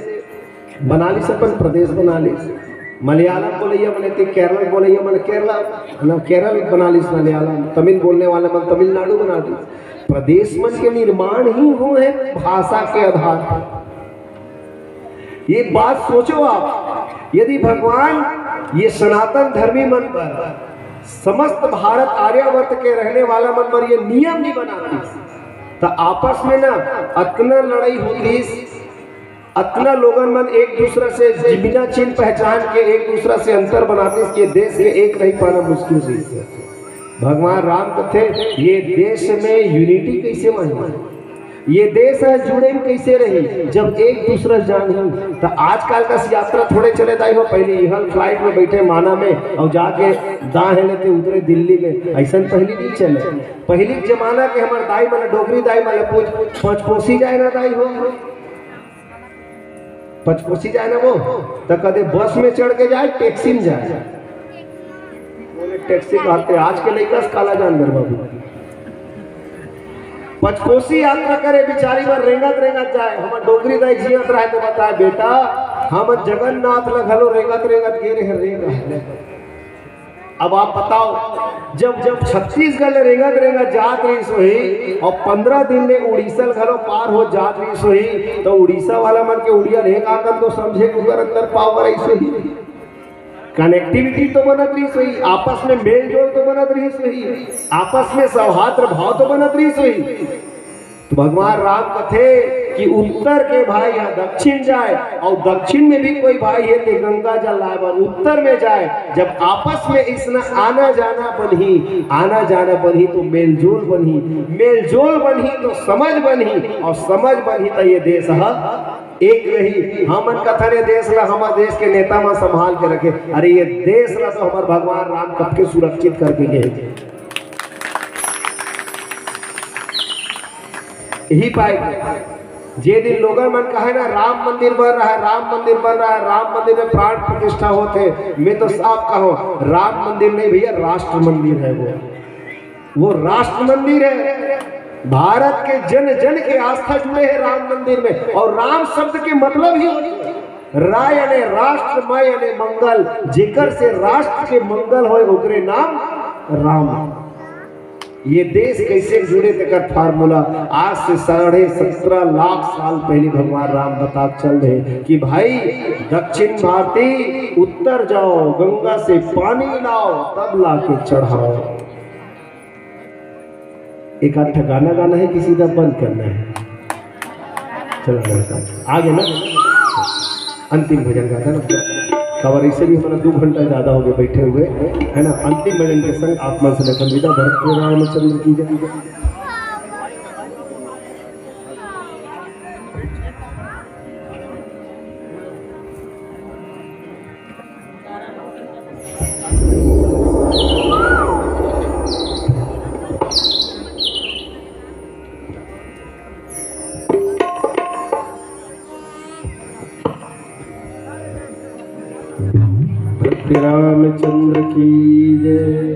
बना ली, अपन प्रदेश बना ली। मलयालम बोलैया बने थे, केरल बोलैया मन केरला ना, केरल बना ली मलयालम। तमिल बोलने वाले मन तमिलनाडु बना दी। प्रदेश मन के निर्माण ही हुए हैं भाषा के आधार पर। ये बात सोचो आप, यदि भगवान ये सनातन धर्मी मन पर, समस्त भारत आर्यावर्त के रहने वाला मन पर ये नियम नहीं बनाती तो आपस में ना अतना लड़ाई होती, अतना लोगन मन एक दूसरा से बिना चिन्ह पहचान के एक दूसरा से अंतर बनाते कि देश के एक रही पाना मुश्किल से। भगवान राम कहते ये देश में यूनिटी कैसे मानी, ये देश है जुड़े कैसे रही जब एक दूसरा जान ही। तो आजकल का यात्रा थोड़े चले जाए हो, पहले यहाँ फ्लाइट में बैठे माना में और जाके दाएं लेते उतरे दिल्ली में, ऐसा पहले नहीं चले। पहले जमाना के हमारे दाई माना डोगरी दाई माना पचपोसी जाए ना दाई हो, पचपोसी जाए ना वो तो कदे बस में चढ़ के जाए, टैक्सी में जाए, टैक्सी कहते आज के लड़का काला जानवर बाबू। पचकोसी यात्रा करे बिचारी बार रेंगत रेंगत जाए, हम डोगरी दाई जियत रहे तो बताए बेटा हम जगन्नाथ लगलो रेंगत रेंगत गे रहे रेंग। अब आप बताओ जब जब छत्तीसगढ़ रेंगत रेंगत जात रही सोही और 15 दिन में उड़ीसा घरों पार हो जात रही सोही, तो उड़ीसा वाला मन के उड़िया रेंग आकर तो समझे कि अंदर पावर ऐसे ही कनेक्टिविटी तो बनत रही सही, आपस में मेल जोल तो बनत रही सही, आपस में सौहार्द भाव तो बनत रही सही। तो भगवान राम कथे कि उत्तर के भाई यहाँ दक्षिण जाए और दक्षिण में भी कोई भाई है तो गंगा जल लाए उत्तर में जाए। जब आपस में इसना आना जाना बनी, आना जाना बनी तो मेलजोल बनी, मेलजोल बनी तो समझ बनी और समझ बनी तो ये देश एक रही। हमन कथन देश ला हमारे देश के नेता में संभाल के रखे, अरे ये देश ला तो हमारे भगवान राम कब के सुरक्षित करके गए। यही पाए जे दिन लोगों मन कहे ना राम मंदिर बन रहा है, राम मंदिर बन रहा है, राम मंदिर में प्राण प्रतिष्ठा होते, मैं तो साफ कहो राम मंदिर नहीं भैया राष्ट्र मंदिर है। वो राष्ट्र मंदिर है। भारत के जन जन के आस्था जुड़े हैं राम मंदिर में। और राम शब्द के मतलब ही राय यानी राष्ट्र, मय यानी मंगल, जेकर से राष्ट्र के मंगल होए ओकरे नाम राम। ये देश कैसे जुड़े तेकर फार्मूला आज से 17.5 लाख साल पहले भगवान राम बता चल रहे कि भाई दक्षिण भारती उत्तर जाओ, गंगा से पानी लाओ तब लाके चढ़ाओ। एक आध गाना गाना है, किसी का बंद करना है। चलो आगे ना अंतिम भजन गाता ना खबर, इससे भी हमारा 2 घंटा ज्यादा हो गया बैठे हुए है ना। अंतिम भजन के संग आत्मा से लेकर विदा। भरत रामचंद्र की जय। श्री रामचंद्र की जय।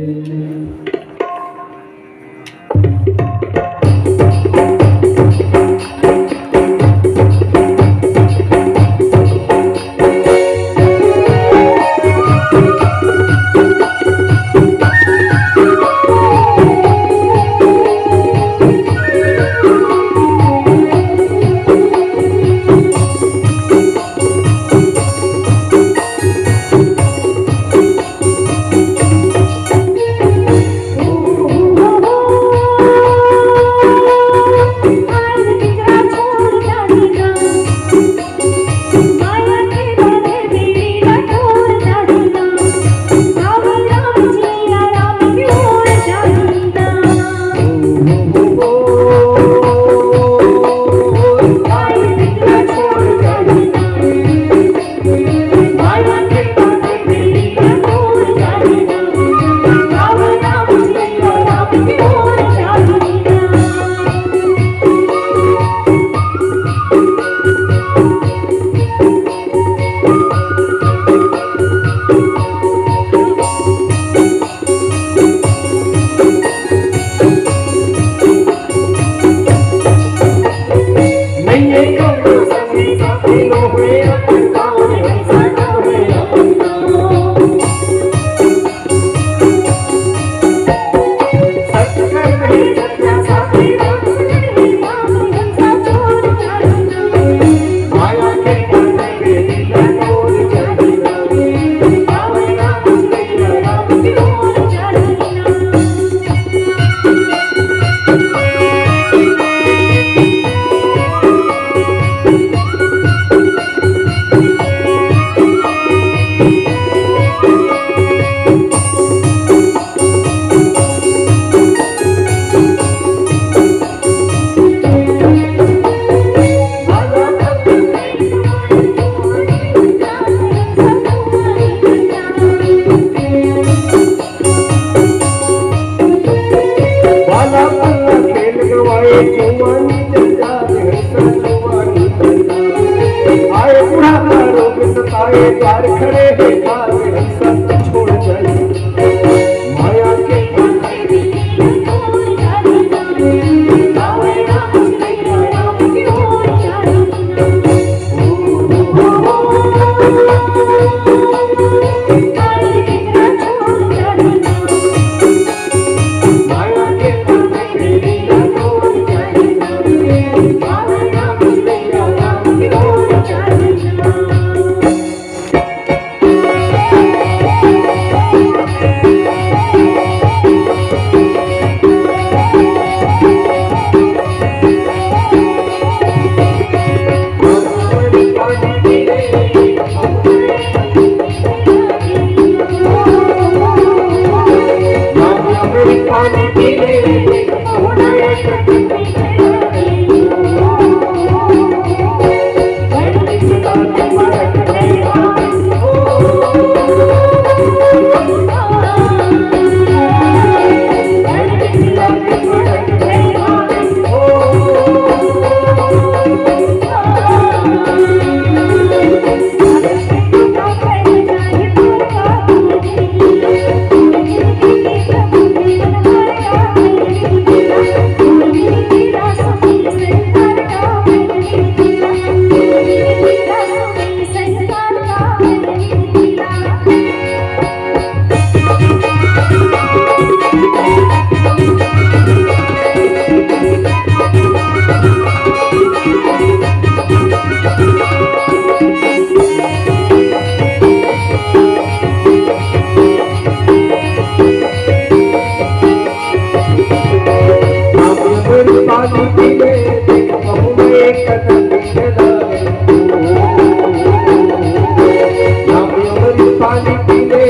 पानी पीने